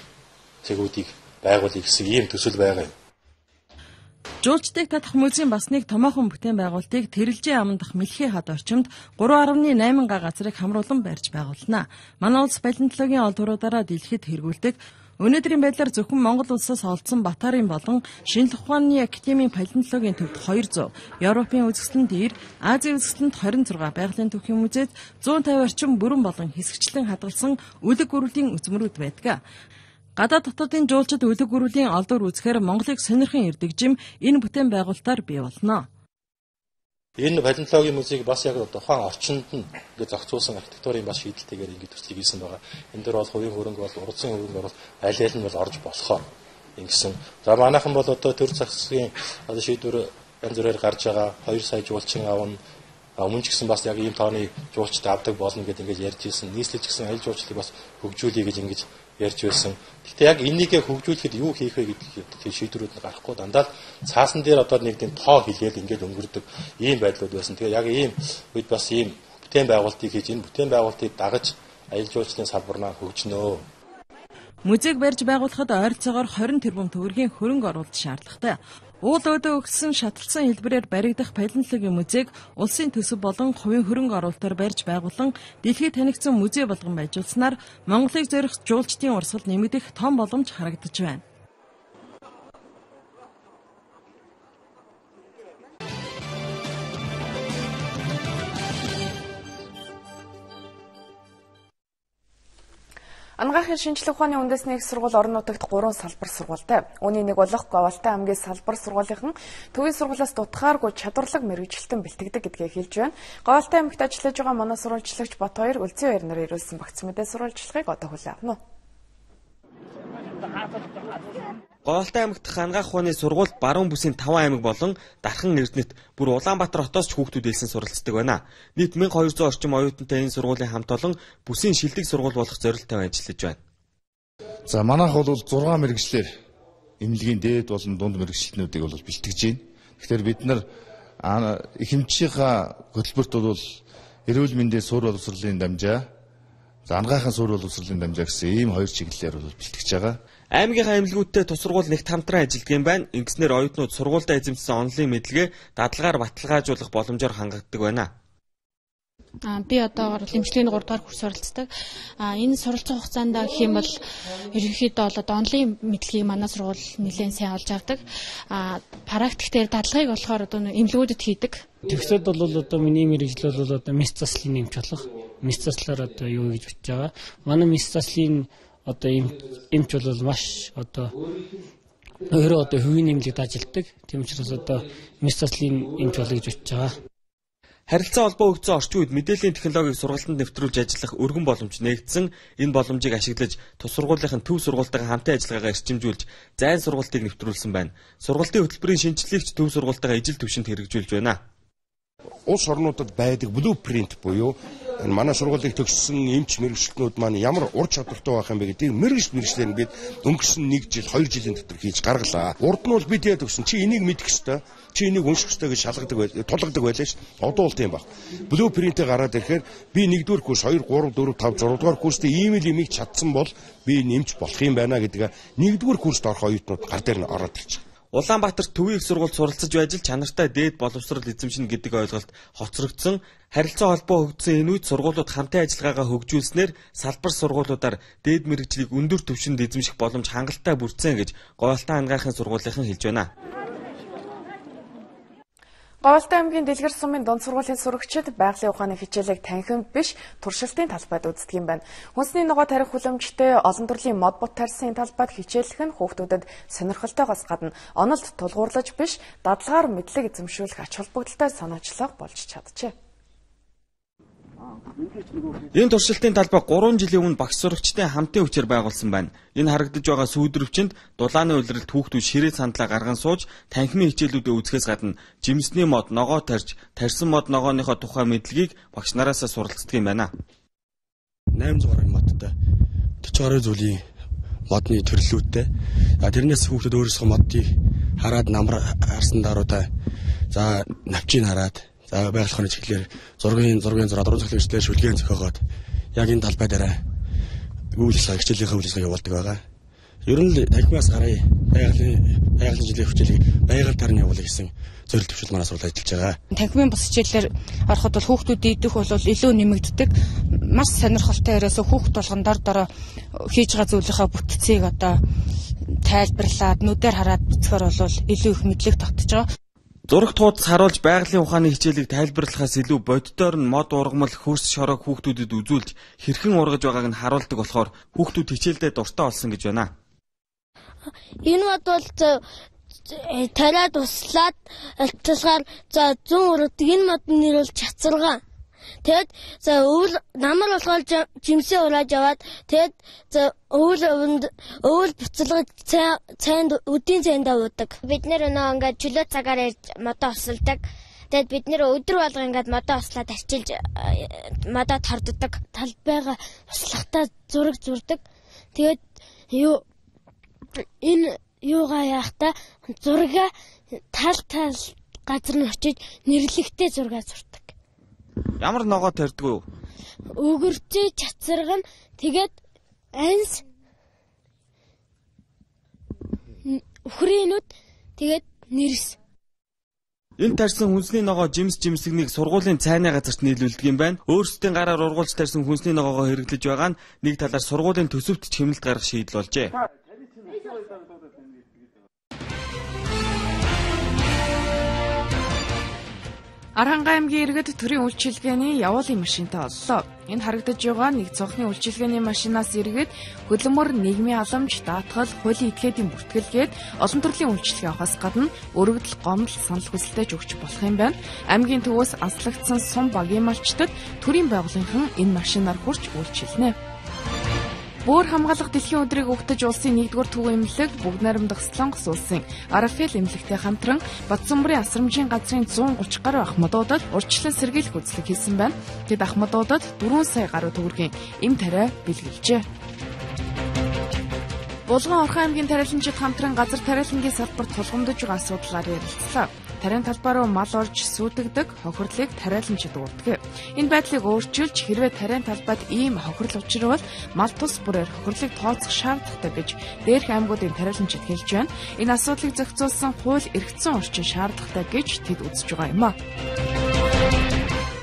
цэгүүдийг байгуулъя гэсэн ийм төсөл байгаа юм. Жуулчдыг татах музейн бас нэг томоохон бүтээн байгуулалтыг Тэрэлжийн амандах Мэлхий хад орчимд 3.8 га газрыг хамруулан барьж байгуулна. Манай улс палеонтологийн олдвруудаараа дэлхийд хэрэгүүлдэг. Өнөөдрийн байдлаар зөвхөн Монгол улсаас олдсон Батарын болон Шинжлэх ухааны академийн палеонтологийн төвд 200, Европын үзэсгэлэнт 90, Азийн үзэсгэлэнт 26, байгалийн түүхийн музейд 150 орчим бүрэн болон хэсэгчлэн хадгалсан үлэг гүрвлийн үзмрүүд байдаг. Гадаад дотоодын жуулчид үлэг гүрвлийн олдвор үзэхээр Монголыг сонирхон ирдэгжим энэ бүтээн байгуулалтаар бий болно. Энэ палеонтологийн музейг бас яг тухайн орчинд нь ингээд зохицуулсан архитектурын бас шийдэлтэйгээр ингээд төслийг хийсэн байгаа. Энэ дөр бол хувийн хөрөнгө бол урдсын хөрөнгө бол аль аль нь бол орж болохоор ингэсэн. За манайхан бол одоо төр засгийн одоо шийдвэр янз бүрээр гарч байгаа 2 сая жуулчин авна. Өмнө ч гэсэн бас яг ийм тооны жуулчд авдаг болно гэдээ ингээд ярьж ирсэн. Нийслэлч гэсэн аль жуулчлалыг бас хөгжүүлье гэж ингэж ярьж байсан. Гэхдээ яг энийг хөгжүүлэхэд юу хийх вэ гэдэг шийдвэрүүд нь гарахгүй дандаа цаасан дээр одоо нэг тийм тоо хилээд ингээд өнгөрдөг ийм байдлууд байсан. Тэгээ яг ийм үед бас ийм бүтээн байгуулалтыг хийж энэ бүтээн байгуулалтыг дагаж аялал жуулчлалын салбарнаа хөгжнөө. Музейг барьж байгуулахад ойролцоогоор 20 тэрбум төгрөгийн хөрөнгө оруулалт шаардлагатай. Уул өдөө өгсөн шатлсан хэлбэрээр баригдах палеонтологийн музейг улсын төсөв болон хувийн хөрөнгө оруулалтаар барьж байгуулан дэлхийд танигдсан музей болгон байжуулснаар Монголыг зорих жуулчдын урсгал нэмэгдэх том боломж харагдаж байна. Ангаахын шинжлэх ухааны үндэсний их сургууль орон нутагт 3 салбар сургуультай. Үүний нэг болох Говьалтай аймгийн салбар сургуулийнхан төвийн сургуулиас дутгааргүй чадварлаг мэргэжилтэн бэлтгэдэг гэдгийг хэлж байна. Говьалтай аймагт ажиллаж байгаа манай сурвалжлагч Бат хоёр Үлзий хоёр нар ирүүлсэн багц мэдээ сурвалжлагыг одоо хүлээн авна уу. Говьалтай аймагт ангаах ухааны сургууль баруун бүсийн 5 аймаг болон Дархан Эрдэнэт бүр Улаанбаатар хотоос ч хүүхдүүд илсэн суралцдаг байна. Нийт 1200 орчим оюутантай энэ сургуулийн хамт олон бүсийн шилдэг сургууль болох зорилттой ажиллаж байна. За манайх бол 6 мэргэжлэр эмнэлгийн дээд болон дунд мэргэжилтнүүдийг бол бэлтгэж байна. Тэгэхээр бид нар эхэмжийнхаа хөтөлбөрт бол эрүүл мэндийн суурь боловсролын дамжаа, ангаахын суурь боловсролын дамжаа гэсэн ийм 2 чиглэлээр бол бэлтгэж байгаа. Аймгийнхаа эмнэлгүүдтэй тус сургууль нэгт хамтран ажилладаг юм байна. Ингэснээр оюутнууд сургуультай эзэмшсэн онлын мэдлэгээ дадлагаар баталгаажуулах боломжоор хангагддаг байна. Би одоогоор эмчилгээний 3 дугаар курс оролцдог. Энэ суралцах хугацаанд гэх юм бол ерөнхийдөө бол онлын мэдлэгийг манай сургууль нэлээд сайн олж авдаг. Практик дээр дадлагыг болохоор одоо эмнэлгүүдэд хийдэг. Тэгсэд бол одоо миний мэргэжил бол одоо мэс заслын эмч болох. Мэс заслаар одоо юу гэж бодож байгаа. Манай мэс заслын одоо эмч бол маш одоо өөрөө одоо хувийн нэмлэгт ажилладаг. Тийм учраас одоо мэс заслын эмч болох гэж бодож байгаа. Харилцаа холбоо өгсөн орчин үед мэдээллийн технологиг сургалтанд нэвтрүүлж ажиллах өргөн боломж нээгдсэн. Энэ боломжийг ашиглаж тус сургуулийн төв сургуультайгаа хамтын ажиллагаагаа эрчимжүүлж зайн сургалтыг нэвтрүүлсэн байна. Сургалтын хөтөлбөрийн шинжилгээг ч төв сургуультайгаа ижил төвшөнд хэрэгжүүлж байна. Улс орнуудад байдаг блупринт буюу манай сургуулийг төгссөн эмч мэрэгчлэнүүд маань ямар ур чадвартай байх юм бэ гэдгийг мэрэгчлэр нь бид өнгөрсөн 1 жил 2 жилийн дотор хийж гаргалаа. Урд нь бол бид яа төгсөн чи энийг мэдэх ёстой, чи энийг унших ёстой гэж шалгадаг тулгадаг байлаа ш. Одоо бол тийм баг. Блупринтээ гараад ирэхээр би 1-р курс 2 3 4 5 6-р курст имийг чадсан бол би нэмж болох юм байна гэдгээ 1-р курст орох оюутнууд гар дээр нь ороод ирчих. Улаанбаатар төвийн их сургуульд суралцж байж чанартай дээд боловсрол эзэмшнэ гэдэг ойлголт хоцрогдсон. Харилцаа холбоо хөгжсөн энэ үед сургуулиуд хамтын ажиллагаагаа хөгжүүлснээр салбар сургуулиудаар дээд мэргэжлийг өндөр түвшинд эзэмших боломж хангалттай бүрдсэн гэж Говьалтан ангайхын сургуулийнхан хэлж байна. Говьалтан аймгийн Дэлгэр сумын дунд сургуулийн сурагчид байгалийн ухааны хичээлийг танхим биш туршилтын талбайд үздэг юм байна. Хүнсний ногоо тарих хүлэмжтэй олон төрлийн мод бут тарьсан талбайд хичээлэх нь хүүхдүүдэд сонирхолтойгоос гадна онолд тулгуурлаж биш дадлагаар мэдлэг эзэмшүүлэх ач холбогдолтой санаачлах болж чаджээ. Энэ туршилтын талбай 3 жилийн өмнө багш сурагчдын хамтын хүчээр байгуулсан байна. Энэ харагдаж байгаа сүйдрөвчөнд дулааны улиралд хүүхдүүд ширээ сандлаа гарган сууж танхимын хичээлүүдэд үзэхээс гадна жимсний мод ногоо тарьж тарьсан мод ногооныхоо тухай мэдлэгийг багш нараасаа суралцдаг юм байна. 800 гаруй модтой 40 гаруй зүйлийн модны төрлөөтэй. Тэрнээс хүүхдүүд өөрсдөө модыг хараад намар харсан даруйдаа за навчийг хараад байгаль орны чиглэлээр зургийн зураг цогцлогчдоор шүлгэн зохиогоод яг энэ талбай дээр хичээлийнхээ үйл ажиллагаа явуулдаг байгаа. Ер нь танхимаас гараа байгалийн жилийн хичээлийг байгаль таар нь явуулах гэсэн зорилт төвшил манаас бол ажиллаж байгаа. Танхимын бус хичээлээр ороход бол хүүхдүүд идэх бол илүү нэмэгддэг. Маш сонирхолтой ерөөсө хүүхд болгон дор хийж байгаа зүйлийнхаа бүтцийг одоо тайлбарлаад нүдээр хараад бичгээр бол илүү их мэдлэг тогтож байгаа. Зурагт хуудас харуулж байгалийн ухааны хичээлийг тайлбарлахаас илүү боддоор нь мод ургамал хөрс шорог хүүхдүүдэд үзүүлж хэрхэн ургаж байгааг нь харуулдаг болохоор хүүхдүүд хичээлдээ дуртай болсон гэж байна. Энэ мод бол тариад услаад алтсаар за 100 ургадаг энэ модны нэр бол чацаргаан. Тэгэд за өвөл намар болгоод жимсээ ураад яваад тэгэд за өвөл буцалгаж цайнд өдийн цайндаа уудаг. Бид нэр өнөө ингээд чөлөө цагаар ирж модоо усалдаг. Тэгэд бид нэр өдөр болго ингээд модоо услаад арчилж модоо тарддаг. Талбайгаа услахтаа зураг зурдаг. Тэгээд энэ юугаа яахта зурага тал газар нь очиж нэрлэгтэй зураг зурдаг. Ямар ногоо тарьдаг вэ? Өгөрчөө чацарган тэгээд анс өхрийнүүд тэгээд нэрс. Энэ тарьсан хүнсний ногоо жимсэгнийг сургуулийн цайны газарт нийлүүлдэг юм байна. Өөрсдийн гараар ургуулж тарьсан хүнсний ногоогоо хэрэглэж байгаа нь нэг талаар сургуулийн төсөвт хэмнэлт гаргах шийдэл болжээ. Аранга аймгийн иргэд төрийн үйлчилгээний явуулын машинтай оллоо. Энэ харагдаж байгаа нэг цонхны үйлчилгээний машинаас иргэд хөдөлмөр, нийгмийн халамж, даатгал, хуулийн этгээдийн бүртгэлгээд олон төрлийн үйлчилгээ авахаас гадна өргөдөл, гомдол, санал хүсэлтэж өгч болох юм байна. Аймгийн төвөөс аслагдсан сум багийн малчтад төрийн байгууллагын энэ машинаар хурж үйлчилнэ. Бүр хамгаалах дэлхийн өдрийг өгтөж улсын 1-р төвийн эмнэлэг бүгд найрамдах Солонгос улсын Арафэл эмнэлэгтэй хамтран Батцамбарын асрамжийн газрын 130 гаруй ахмадуудад урьдчилан сэргийлэх үзлэг хийсэн байна. Тэд ахмадуудад 4 сая гаруй төгрөгийн эм тариа бэлгэлжээ. Булган Орхон аймгийн тариаланчид хамтран газар тариалангийн салбарт тулгамдж байгаа асуудлаар ярилцлаа. Тариан талбай руу мал орж сүйдэгдэг хохирлыг тариаланчид уурдаг. Энэ байдлыг өөрчилж хэрвээ тариан талбайд ийм хохирол учрвал мал тус бүрээр хохирлыг тооцох шаардлагатай гэж дээрх аймагуудын тариаланчид хэлж байна. Энэ асуудлыг зохицуулсан хууль эргэцсэн орчин шаардлагатай гэж тэд үзэж байгаа юм а.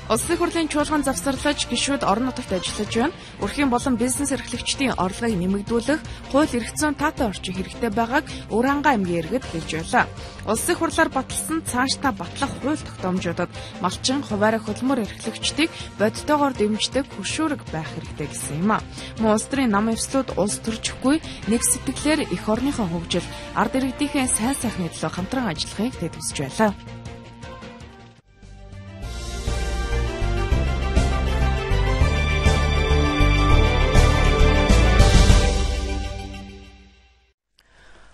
Улсын хурлын чуулган завсарлаж гишүүд орон нутагт ажиллаж байна. Өрхийн болон бизнес эрхлэгчдийн орлогыг нэмэгдүүлэх хууль эргэцсэн таатай орчин хэрэгтэй байгааг Уранга аймгийн иргэд хэлж байлаа. Улсын хурлаар баталсан цаашдаа батлах хууль тогтоомжуудад малчин, хуваарай хөдөлмөр эрхлэгчдийг бодитоогоор дэмждэг хөшүүрэг байх хэрэгтэй гэсэн юм а. Мөн улс төрийн нам эвслүүд улс төрчихгүй нэг сэтгэлээр эх орныхоо хөгжил, ард иргэдийнхээ сайн сайхны төлөө хамтран ажиллахыг тэд хүсэж байлаа.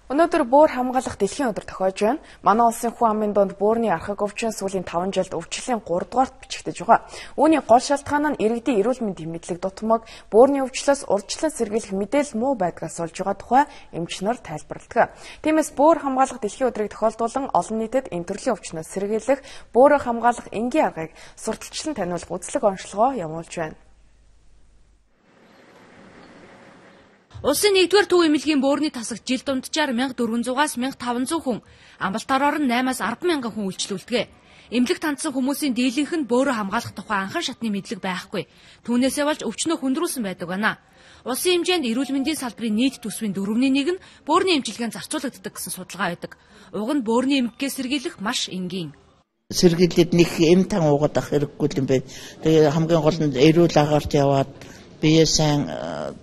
Өнөөдөр бөөр хамгаалах дэлхийн өдөр тохиож байна. Манай улсын хүн амын донд бөөрийн архаг өвчин сүүлийн 5 жилд өвчлөлийн 3 дугаарт бичигдэж байгаа. Үүний гол шалтгаан нь иргэдийн эрүүл мэндийн мэдлэг дутмаг, бөөрийн өвчлөөс урьдчилан сэргийлэх мэдээлэл муу байдгаас болж байгаа тухай эмчнэр тайлбарладаг. Тиймээс бөөр хамгаалах дэлхийн өдрийг тохиолдуулан олон нийтэд энэ төрлийн өвчнөөс сэргийлэх, бөөрөө хамгаалах энгийн аргыг сурталчлан таниулах үзлэг онцлогоо явуулж байна. Улсын 1-р төв эмнэлгийн бөөрийн тасаг жил дунджаар 1400-аас 1500 хүн, амбалтаараар нь 8-аас 100000 хүн үйлчлүүлдэг. Эмнэлэг тандсан хүмүүсийн дийлэнх нь бөөрөө хамгаалах тухай анхан шатны мэдлэг байхгүй. Түүнээсээ болж өвчнөө хүндрүүлсэн байдаг байна. Улсын хэмжээнд эрүүл мэндийн салбарын нийт төсвийн 4/1 нь бөөрийн эмчилгээнд зарцуулагддаг гэсэн судалгаа байдаг. Уг нь бөөрийн эмгэгээс сэргийлэх маш энгийн. Сэргийлээд нэг эм тан уугаад ах хэрэггүй юм байна. Тэгээ хамгийн гол нь эрүүл агаарт яваад бие сайн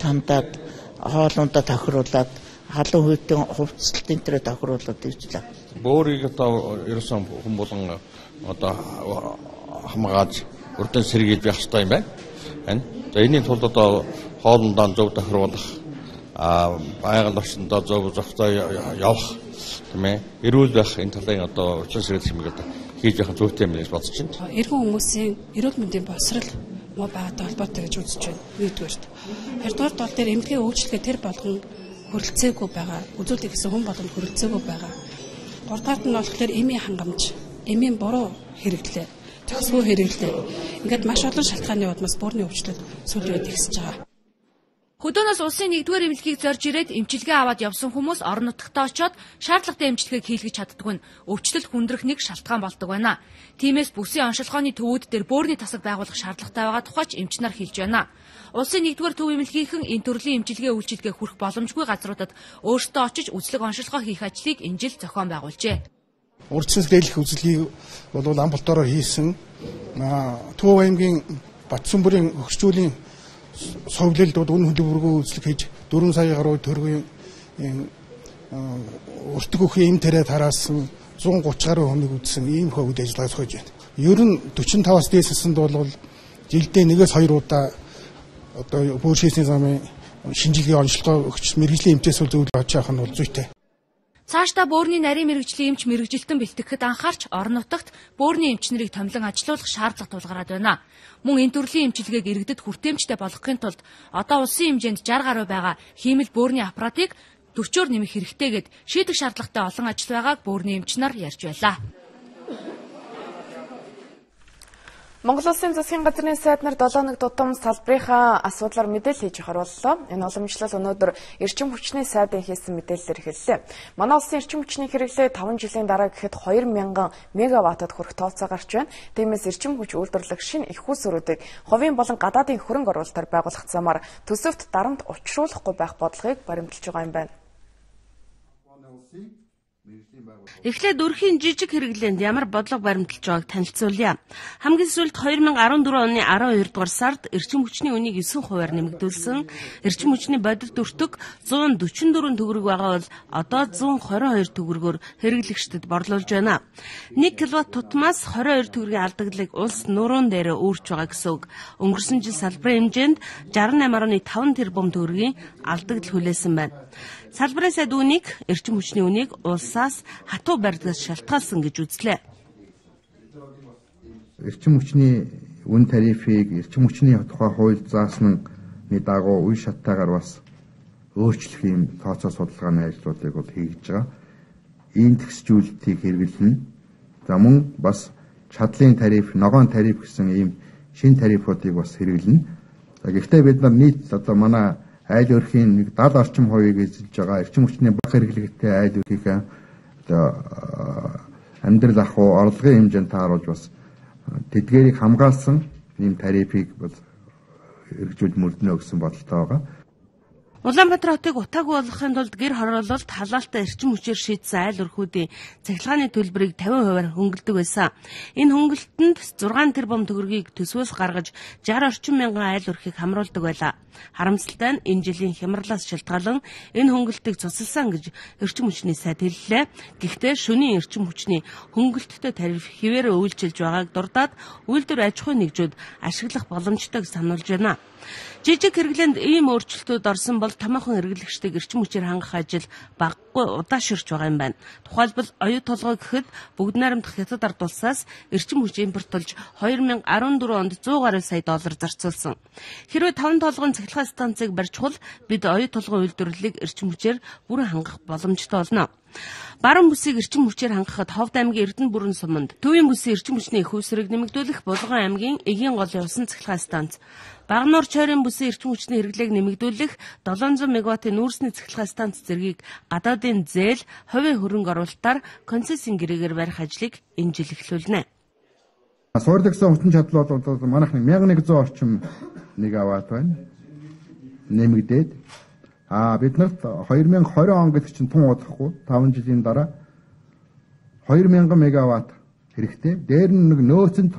тандаад хоолундаа тохируулаад халуун хүйтэн хувцалтын дээр тохируулаад ивчлээ. Бөөрийг одоо ерөөсөн хүн болон одоо хамгааж урдын сэргийлж явах хэрэгтэй юм байна. За энэний тулд одоо хоолундаа зөв тохируулах, байгаль орчиндөө зөв зохицоо явах тийм ээ. Эрүүл байх энэ талын одоо урьдчилан сэргийлэх юм одоо хийж явах зүйтэй юм гэж бодож байна. Эргэн хүмүүсийн эрүүл мэндийн боловсрал муу байгаатай холбоотой гэж үзэж байна. Нэгдүгээрт. Хоёрдугаарт бол тэр эмнэлгийн үйлчлэгээ тэр болгон хүрэлцээгүй байгаа. Үзүүлэх гэсэн хүн болгонд хүрэлцээгүй байгаа. Гуравдугаарт нь болохоор эмийн хангамж, эмийн буруу хэрэглээ, зохисгүй хэрэглээ. Ингээд маш олон шалтгааны удмаас бөөрийн өвчлөлт сүүлийн үед ихсэж байгаа. Хөдөөнөөс улсын 1-р эмнэлгийг зорж ирээд эмчилгээ аваад явсан хүмүүс орон нутагтаа очиод шаардлагатай эмчилгээг хийлгэж чаддаг нь өвчлөлт хүндрэх нэг шалтгаан болдог байна. Тиймээс бүсийн оншилгооны төвүүд дээр бөөрийн тасаг байгуулах шаардлагатай байгаа тухайч эмчнэр хэлж байна. Улсын 1-р төв эмнэлгийнхэн энэ төрлийн эмчилгээ үйлчилгээ хүрэх боломжгүй газруудад өөрсдөө очиж үзлэг оншилгоо хийх ажлыг энэ жил зохион байгуулжээ. Урьдчилан сэргийлэх үзлэгийг бол амбалтаараа хийсэн. Төв аймгийн Батсүмбүрийн хөгжүүлийн совлэлдүүд үнэ хөдөлгөөргөө үзлэг хийж 4 сая гаруй төгрөгийн өртөг өхөн эм тариа тараасан 130 гаруй хүнийг үзсэн ийм хөвд ажиллагаа сохиж байна. Ер нь 45-аас дээшсэнд бол жилдээ 1-2 удаа одоо бөөр шийсний замын шинжилгээ онцлогоо өгч мэрэгжлийн эмчээс зөвлөгөө авч явах нь бол зүйтэй. Цаашдаа бөөрийн нарийн мэрэгжлийн эмч мэрэгжилтэн бэлтгэхэд анхаарч орон нутагт бөөрийн эмчнэрийг томилон ажилуулах шаардлага тулгараад байна. Мөн энэ төрлийн эмчилгээг иргэдэд хүртээмжтэй болгохын тулд одоо улсын хэмжээнд 60 гаруй байгаа хиймэл бөөрийн аппаратыг 40-оор нэмэх хэрэгтэйгээд шийдэх шаардлагатай олон ажил байгааг бөөрийн эмчнэр ярьж байлаа. Монгол Улсын засгийн газрын сайднаар 7 нэг тутам салбарынхаа асуудлаар мэдээлэл хийж харууллаа. Энэ уламжлал өнөөдөр эрчим хүчний сайдын хийсэн мэдээлэлээр эхэллээ. Манай улсын эрчим хүчний хэрэглээ 5 жилийн дараа гэхэд 2000 мегаваттад хүрэх тооцоо гарч байна. Тиймээс эрчим хүч үйлдвэрлэх шинэ их усруудыг хувийн болон гадаадын хөрөнгө оруулалтаар байгуулах замаар төсөвт дарамт учруулахгүй байх бодлогыг баримталж байгаа юм байна. Эхлээд өрхийн жижиг хэрэглээнд ямар бодлого баримталж байгааг танилцуулъя. Хамгийн сүүлд 2014 оны 12 дугаар сард эрчим хүчний үнийг 9%-аар нэмэгдүүлсэн. Эрчим хүчний бодит өртөг 144 төгрөг байгаа бол одоо 122 төгрөгөөр хэрэглэгчдэд борлуулж байна. 1 кВт тутмаас 22 төгрөгийн алдагдлыг улс нуруун дээр өөрч байгаа гэсэн үг. Өнгөрсөн жил салбарын хэмжээнд 68.5 тэрбум төгрөгийн алдагдал хүлээсэн байна. Салбарын сайд үнийг эрчим хүчний үнийг улсаас хатуу барьдгаас шалтгаалсан гэж үзлээ. Эрчим хүчний үн тарифыг эрчим хүчний тухай хуульд заасны дагуу үе шаттайгаар бас өөрчлөх юм тооцоо судалгааны ажлуудыг бол хийж байгаа. Ийм тэгсжүүлэлтийг хэрэглэнэ. За мөн бас чадлын тариф, ногоон тариф гэсэн ийм шинэ тарифуудыг бас хэрэглэнэ. За гэхдээ бид нар нийт одоо манай айл өрхийн 70 орчим хувийг эзэлж байгаа эрчим хүчний бага хэрэглэгтэй айл өрхийнхээ одоо амьдрал ахуй орлогын хэмжээнд тааруулж бас тэдгээрийг хамгаалсан ийм тарифыг бол хэрэгжүүл мөрднө гэсэн бодолтой байгаа. Улаанбаатар хотыг утаагүй болгохын тулд гэр хороололт халаалтаа эрчим хүчээр шийдсэн айл өрхүүдийн цахилгааны төлбөрийг 50%-аар хөнгөлдөг байсан. Энэ хөнгөлтөнд 6 тэрбум төгрөгийг төсвөөс гаргаж 60 орчим мянган айл өрхийг хамруулдаг байлаа. Харамсалтай нь энэ жилийн хямралаас шалтгаалan энэ хөнгөлтийг цуцалсан гэж эрчим хүчний сайд хэллээ. Гэхдээ шөнийн эрчим хүчний хөнгөлттэй тариф хэвээр үйлчилж байгааг дурдаад үйлдвэр аж ахуйн нэгжүүд ашиглах боломжтойг сануулж байна. Жижиг хэрэглээнд ийм өөрчлөлтүүд орсон бол сургууль томоохон эргэлэгчдийг эрчим хүчээр хангах ажил багагүй удаашрч байгаа юм байна. Тухайлбал оюу толгой гэхэд бүгд найрамдах хятад ард улсаас эрчим хүч импортлж 2014 онд 100 гаруй сая доллар зарцуулсан. Хэрвээ 5 толгойн цахилгаан станцыг барьчихвал бид оюу толгой үйлдвэрлэлийг эрчим хүчээр бүрэн хангах боломжтой болно. Баруун бүсийг эрчим хүчээр хангахад Ховд аймгийн Эрдэнэ бүрэн суманд төвийн бүсийн эрчим хүчний их үүсвэрийг нэмэгдүүлэх Булган аймгийн Эгийн голын усан цахилгаан станц, Багнуур Чойрын бүсийн эрчим хүчний хэрэглээг нэмэгдүүлэх 700 мегаваттын нүүрсний цахилгаан станц зэргийг гадаадын зээл, хувийн хөрөнгө оруулалтаар концессийн гэрээгээр барих ажлыг энэ жил эхлүүлнэ. Суурьлагдсан хүчин чадал бол манайх 1100 орчим мегаватт байна. Нэмэгдээд бид нарт 2020 он гэдэг чинь тун удахгүй 5 жилийн дараа 2000 мегаватт хэрэгтэй. Дээр нь нөөцөнд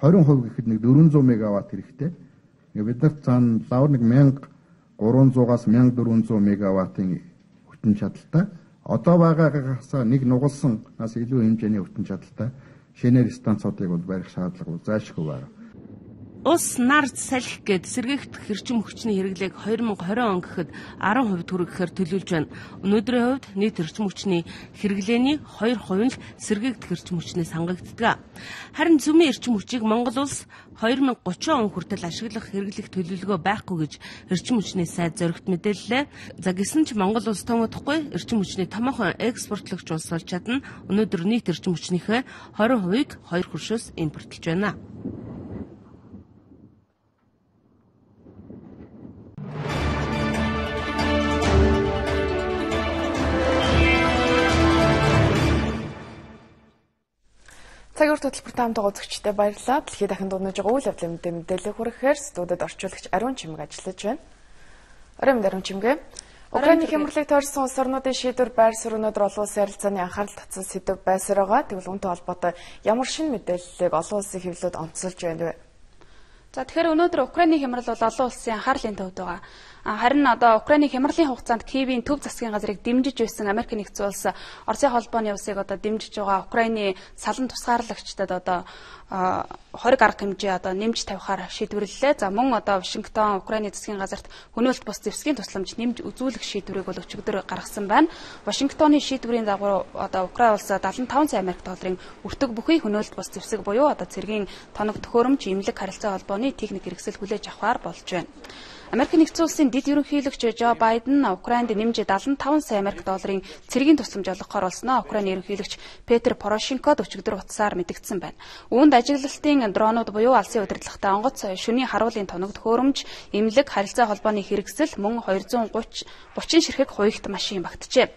20% гэхэд 400 мегаватт хэрэгтэй. Бид нарт цаана лавар 1300-аас 1400 мегаваттын хүчин чадалтай. Одоо байгаагаас нэг нугалсанаас илүү хэмжээний хүчин чадалтай шинээр станцуудыг бол барих шаардлага зайлшгүй байна. Ус нарт салхи гээд сэргээгдэх эрчим хүчний хэрэглээг 2020 он гэхэд 10% түргэхээр төлөвлөж байна. Өнөөдрийн хувьд нийт эрчим хүчний хэрэглээний 2% нь сэргээгдэх эрчим хүчнээс хангагддаг. Харин зүүмийн эрчим хүчийг Монгол улс 2030 он хүртэл ашиглах хэрэглэх төлөвлөгөө байхгүй гэж эрчим хүчний сайд зоригт мэдээллээ. За гэсэн ч Монгол улс томодохгүй эрчим хүчний томоохон экспортлогч улс болж чадна. Өнөөдөр нийт эрчим хүчнийхээ 20%-ийг хоёр хөршөөс импортлж байна. Цагаар хөтөлбөр таамтайгаа үзэгчдээ баярлалаа. Дэлхийд дахин дуунаж байгаа үйл явдлын мэдээлэл хүрэхээр студид орчуулагч Ариун Чимэг ажиллаж байна. Ариун Чимэг. Украины хямралыг тойрсон улс орнуудын шийдвэр байр суурь өнөөдөр олон улсын харилцааны анхаарал татсан сэдэв байсаар байгаа. Тэгвэл үүнтэй холбоотой ямар шинэ мэдээллийг олон улсын хэвлэлүүд онцолж байна вэ? За тэгэхээр өнөөдөр Украины хямрал бол олон улсын анхаарлын төвд байгаа. Харин одоо Украины хямралын хугацаанд Киевийн төв засгийн газрыг дэмжиж байсан Америк нэгдсэн улс Оросын холбооны улсыг одоо дэмжиж байгаа Украины салан тусгаарлагчдад одоо 20 арга хэмжээ одоо нэмж тавихаар шийдвэрлэлээ. За мөн одоо Вашингтон Украины засгийн газарт хөнөөлт бус зэвсгийн тусламж нэмж үзүүлэх шийдвэрийг бол өчигдөр гаргасан байна. Вашингтоны шийдвэрийн дагуу одоо Украин улс 75 сая Америк долларын өртөг бүхий хөнөөлт бус зэвсэг буюу одоо цэргийн тоног төхөөрөмж имлэг харилцаа холбооны техник хэрэгсэл хүлээж авахар болж байна. Америк нэгдсэн улсын дэд ерөнхийлөгч Жо Байден Украинд нэмж 75 сая Америк долларын цэргийн тусламж олгохоор болсноо Украины ерөнхийлөгч Петр Порошенкод өчигдөр утсаар мэдгдсэн байна. Үүнд ажиглалтын дронууд буюу алсын удирдлагатай онгоц, шөнийн харуулын тоног төхөөрөмж, имлэг, харилцаа холбооны хэрэгсэл мөн 230 ширхэг хуягт машин багтжээ.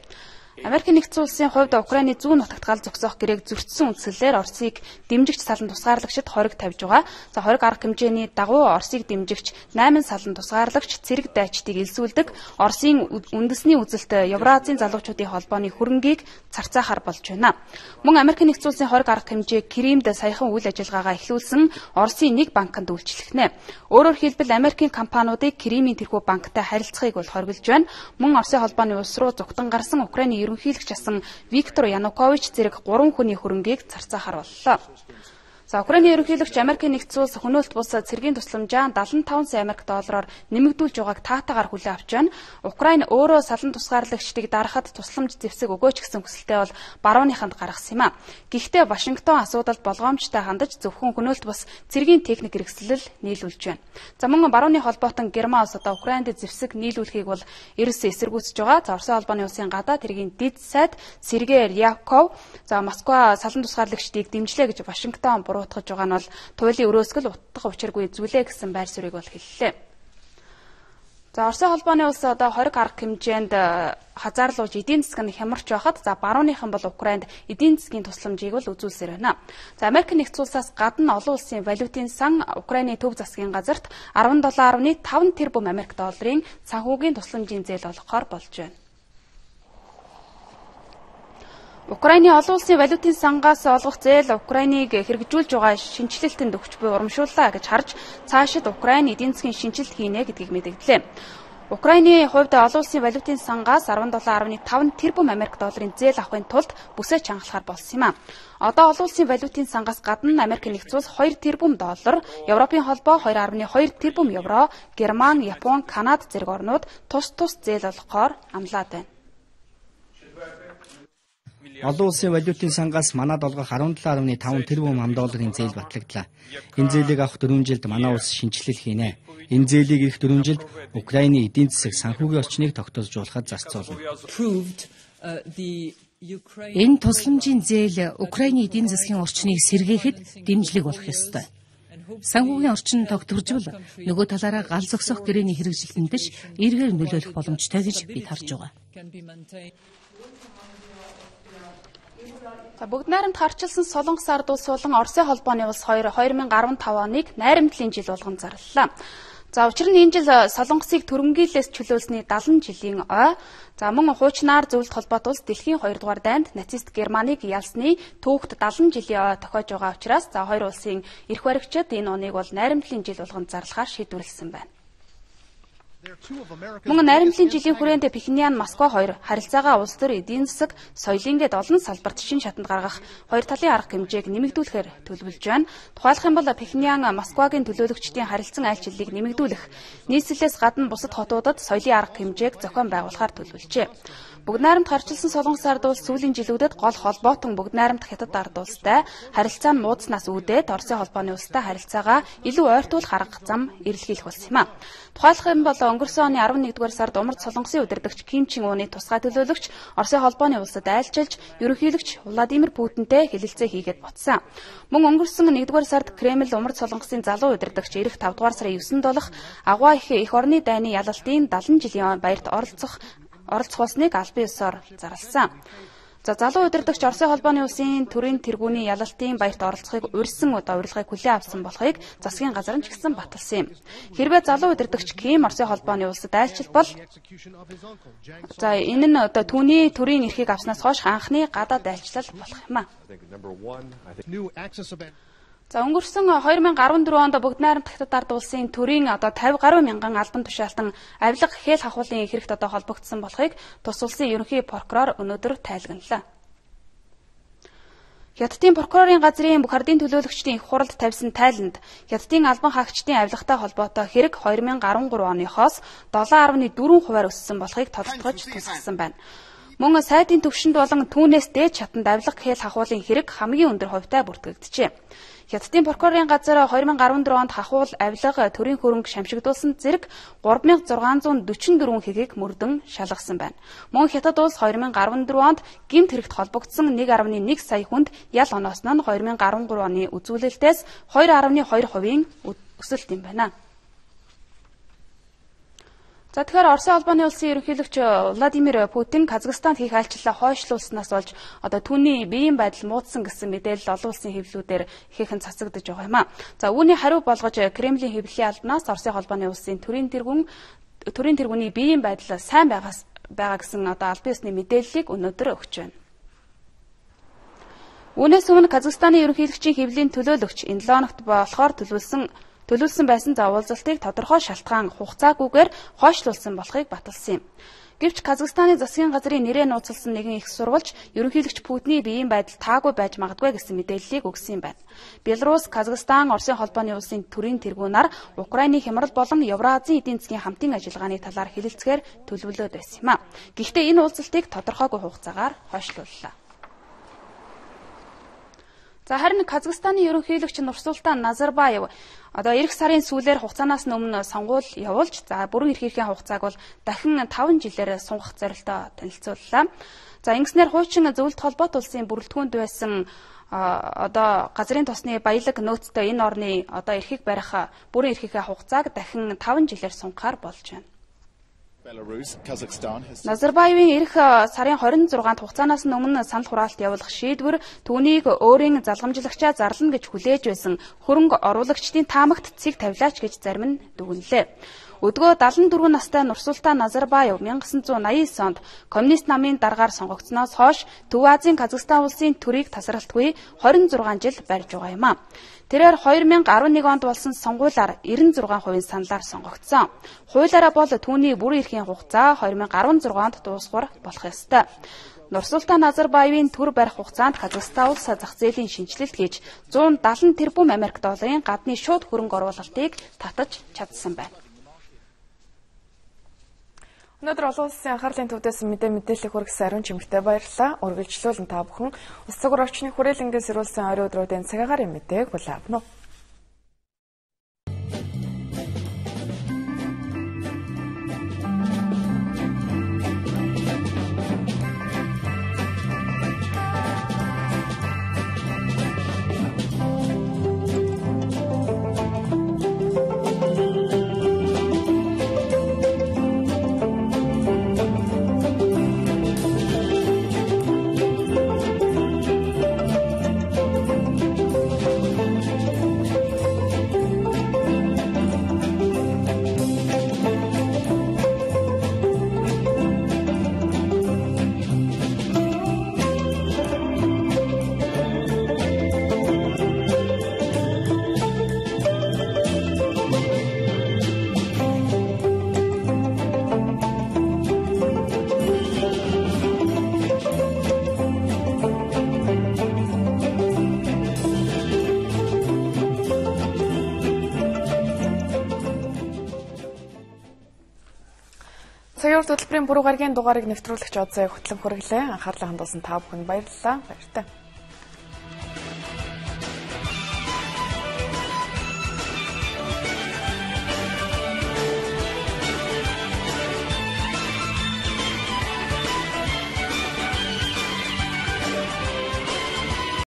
Америк нэгдсэн улсын хувьд Украины зүүн нутагт гал зогсоох гэрээг зөрчсөн үндслээр Оросыг дэмжигч салан тусгаарлагчид хориг тавьж байгаа. За хориг арга хэмжээний дагуу Оросыг дэмжигч 8 салан тусгаарлагч цэрэг дайчдыг илсүүлдэг Оросын үндэсний үзэлт Евразийн залуучуудын холбооны хөрөнгийг царцаахаар болж байна. Мөн Америк нэгдсэн улсын хориг арга хэмжээ Кримд саяхан үйл ажиллагаагаа эхлүүлсэн Оросын нэг банкнд үйлчлэгнэ. Өөрөөр хэлбэл Америкийн компаниудыг Кримийн тэрхүү банктай харилцахыг бол хориглож байна. Мөн Оросын холбооны улс руу зугтан гарсан Украины ерөнхийлөгч асан Виктор Янукович зэрэг 3 хүний хөрөнгийг зарцаахаар боллоо. За Украины ерөнхийлөгч Америк нэгдсэн улс хөнөөлт бус цэргийн тусламжаа 75 сая Америк доллараар нэмэгдүүлж байгааг таатаагаар хүлээн авч байна. Украин өөрөө салан тусгаарлагчдыг дарахад тусламж зэвсэг өгөөч гэсэн хүсэлтэй бол барууныханд гаргасан юм а. Гэхдээ Вашингтон асуудалд болгоомжтой хандаж зөвхөн хөнөөлт бус цэргийн техник хэрэгслэл нийлүүлж байна. За мөн барууны холбоотон Герман улс одоо Украинд зэвсэг нийлүүлэхийг бол ерөөсөө эсэргүүцэж байгаа. За Оросын холбооны улсын гадаад хэргийн дэд сайд Сергей Рябков за Москва салан тусгаарлагчдыг дэмжлээ гэж Вашингтон утгаж байгаа нь бол туйлын өрөөсгөл утгах учиргүй зүйлээ гэсэн байр суурийг бол хэллээ. За Оросын холбооны улс одоо 20 арга хэмжээнд хазаарлуулж эдийн засаг нь хямарч байхад за барууныхан бол Украинд эдийн засгийн тусламжийг бол үзүүлсээр байна. За Америк нэгдсэн улсаас гадна олон улсын валютын сан Украины төв засгийн газарт 17.5 тэрбум Америк долларын санхүүгийн тусламжийн зээл олгохоор болж байна. Украины олон улсын валютын сангаас олгох зээл Украиныг хэрэгжүүлж байгаа шинжилэлтэнд өгч буй урамшууллаа гэж харж цаашид Украин эдийн засгийн шинжилт хийнэ гэдгийг мэдгдлээ. Украины хувьд олон улсын валютын сангаас 17.5 тэрбум Америк долларын зээл авахын тулд бүсээ чангалахаар болсон юм а. Одоо олон улсын валютын сангаас гадна Америк нэгдсэн улс 2 тэрбум доллар, Европын холбоо 2.2 тэрбум евро, Герман, Япон, Канада зэрэг орнууд тус зээл олгохоор амлаад байна. Олон улсын валютын сангаас манад олгох 17.5 тэрбум $, зээл батлагдлаа. Энэ зээлийг авах 4 жилд манай улс шинжилэл хийнэ. Энэ зээлийг ирэх 4 жилд Украины эдийн засаг санхүүгийн орчныг тогтоожуулахад зарцуулна. Энэ тусламжийн зээл Украины эдийн засгийн орчныг сэргээхэд дэмжлэг болох ёстой. Санхүүгийн орчин тогтворжвол нөгөө талаараа гал зогсох гэрээний хэрэгжилтэнд эргээр нөлөөлөх боломжтой гэж бид харж байгаа. Бүгд найрамд харчилсан Солонгос ард улс болон Оросын холбооны улс 2015 оныг найрамдлын жил болгон зарлалаа. Учир нь энэ жил Солонгосыг түрэмгийлээс чөлөөлсөний 70 жилийн ой. Мөн хуучнаар зөвлөлт холбоот улс дэлхийн 2 дугаар дайнд нацист Германыг ялсны түүхт 70 жилийн ой тохиож байгаа учраас хоёр улсын эрх баригчид энэ оныг бол найрамдлын жил болгон зарлахаар шийдвэрлэсэн байна. Мөн найрамдлын жилийн хүрээнд Пхеньян, Москва хоёр харилцаагаа улс төр эдийн засаг, соёлын гээд олон салбарт шин шатанд гаргах хоёр талын арга хэмжээг нэмэгдүүлэхээр төлөвлөж байна. Тухайлх юм бол Пхеньян, Москвагийн төлөөлөгчдийн харилцан айлчлалыг нэмэгдүүлэх, нийслэлээс гадна бусад хотуудад соёлын арга хэмжээг зохион байгуулахаар төлөвлөжээ. Бүгд найрамд харчилсан Солонгос ард улс сүүлийн жилүүдэд гол холбоотон бүгд найрамд Хятад ард улстай харилцаа нь муудснаас үүдээд Оросын холбооны улстай харилцаагаа илүү ойртуулах арга зам эрэлхийлэх болсон юм а. Тухайлх юм бол өнгөрсөн оны 11-р сард умард Солонгосын удирдагч Ким Чен Уны тусгай төлөөлөгч Оросын холбооны улсад айлчилж ерөнхийлөгч Владимир Путинтэй хэлэлцээ хийгээд буцсан. Мөн өнгөрсөн 1-р сард Кремль умард Солонгосын залуу удирдагч ирэх 5-р сарын 9-нд болох Агуай их орны дайны ялалтын 70 жилийн баярт оролцох улсныг албан ёсоор зарласан. Залуу удирдагч Оросын холбооны улсын төрийн тэргүүний ялалтын баярт оролцохыг урьдсан урилгыг хүлээн авсан болохыг засгийн газар нь ч гэсэн баталсан юм. Хэрвээ залуу удирдагч Ким Оросын холбооны улсад айлчилбал энэ нь түүний төрийн эрхийг авснаас хойш анхны гадаад айлчлал болох юм а. Өнгөрсөн 2014 онд бүгд найрамд Хятад ард улсын төрийн 50 гаруй мянган албан тушаалтан авилга хэл хахуулын хэрэгт холбогдсон болохыг тус улсын ерөнхий прокурор өнөөдөр тайлгналаа. Хятадын прокурорын газрын бүх ардын төлөөлөгчдийн их хуралд тавьсан тайланд Хятадын албан хаагчдын авилгатай холбоотой хэрэг 2013 оныхоос 7.4% өссөн болохыг тодтогч тусгасан байна. Мөн сайдын төвшөнд болон түүнээс дээд чатанд авилга хэл хахуулын хэрэг хамгийн өндөр хувьтай бүртгэгджээ. Хятадын прокурорын газар 2014 онд хахуул авилга төрийн хөрөнгө шамшигдуулсан зэрэг 3644 хэгийг мөрдөн шалгасан байна. Мөн Хятад улс 2014 онд гэмт хэрэгт холбогдсон 1.1 сая хүнд ял оноосон нь 2013 оны үзүүлэлтээс 2.2% өсөлт юм байна. Тэгэхээр Оросын холбооны улсын ерөнхийлөгч Владимир Путин Казахстанд хийх айлчлалаа хойшлуулснаас болж түүний биеийн байдал муудсан гэсэн мэдээлэл олон улсын хэвлэлүүдээр ихээхэн цацагдж байгаа юм а. Үүний хариу болгож Кремлийн хэвлэлийн албанаас Оросын холбооны улсын төрийн тэргүүний биеийн байдал сайн байгаа гэсэн албан ёсны мэдээллийг өнөөдөр өгч байна. Үүнээс өмнө Казахстаны ерөнхийлөгчийн хэвлэлийн төлөөлөгч энэ 7 хоногт болохоор төлөвлөсөн байсан уулзалтыг тодорхой шалтгаан хугацаагүйгээр хойшлуулсан болохыг баталсан юм. Гэвч Казахстаны засгийн газрын нэрээ нууцлсан нэгэн их сурвалж ерөнхийлөгч Путиний биеийн байдал таагүй байж магадгүй гэсэн мэдээллийг өгсөн юм байна. Беларусь, Казахстан, Оросын холбооны улсын төрийн тэргүүнаар Украины хямрал болон Евразийн эдийн засгийн хамтын ажиллагааны талаар хэлэлцгээр төлөвлөд байсан юм а. Гэхдээ энэ уулзалтыг тодорхойгүй хугацаагаар хойшлууллаа. Харин Казахстаны ерөнхийлөгч Нурсултан Назарбаев эх сарын сүүлээр хугацаанаас өмнө сонгуул явуулж бүрэн эрхийнхээ хугацааг бол дахин 5 жилээр сунгах зорилтоо танилцууллаа. Ингэснээр хуучин зөвлөлт холбоот улсын бүрэлдэхүүнд байсан газрын тосны баялаг нөөцтэй энэ орны эрхийг барих бүрэн эрхийнхээ хугацааг дахин 5 жилээр сунгахаар болж байна. Назарбаевын эх сарын 26-нд хугацаанаас өмнө санал хураалт явуулах шийдвэр түүнийг өөрийн залгамжлагчаа зарлана гэж хүлээж байсан хөрөнгө оруулагчдын таамагт цэг тавилаач гэж зарим нь дүгнэлээ. Өдгөө 74 настай Нурсултан Назарбаев 1989 онд коммунист намын даргаар сонгогдсноос хойш Төв Азийн Казахстан улсын төрийг тасралтгүй 26 жил барьж байгаа юм а. Тэрээр 2011 онд болсон сонгуулиар 96% саналаар сонгогдсон. Хуулиараа бол түүний бүрэн эрхийн хугацаа 2016 онд дуусгар болох ёстой. Нурсултан Назарбаевын төр барих хугацаанд Казахстан улс зах зээлийн шинжилэлт хийж 170 тэрбум Америк долларын гадны шууд хөрөнгө оруулалтыг татаж чадсан байна. Өнөөдөр олон улсын анхаарлын төвдөөс мэдээлэл хүргэсэн ариун чимэгтэй баярлалаа. Үргэлжлүүлэн та бүхэн улс төр орчны хүрээлэнгээс ирүүлсэн орой өдрүүдийн цаг агарын мэдээг хүлээн авна уу. Цагаар хөтөлбөрийн бүрүү гарагийн дугаарыг нэвтрүүлэгч Одзай хөтлөн хүргэлээ. Анхаарлаа хандуулсан та бүхэнд баярлалаа. Баяртай.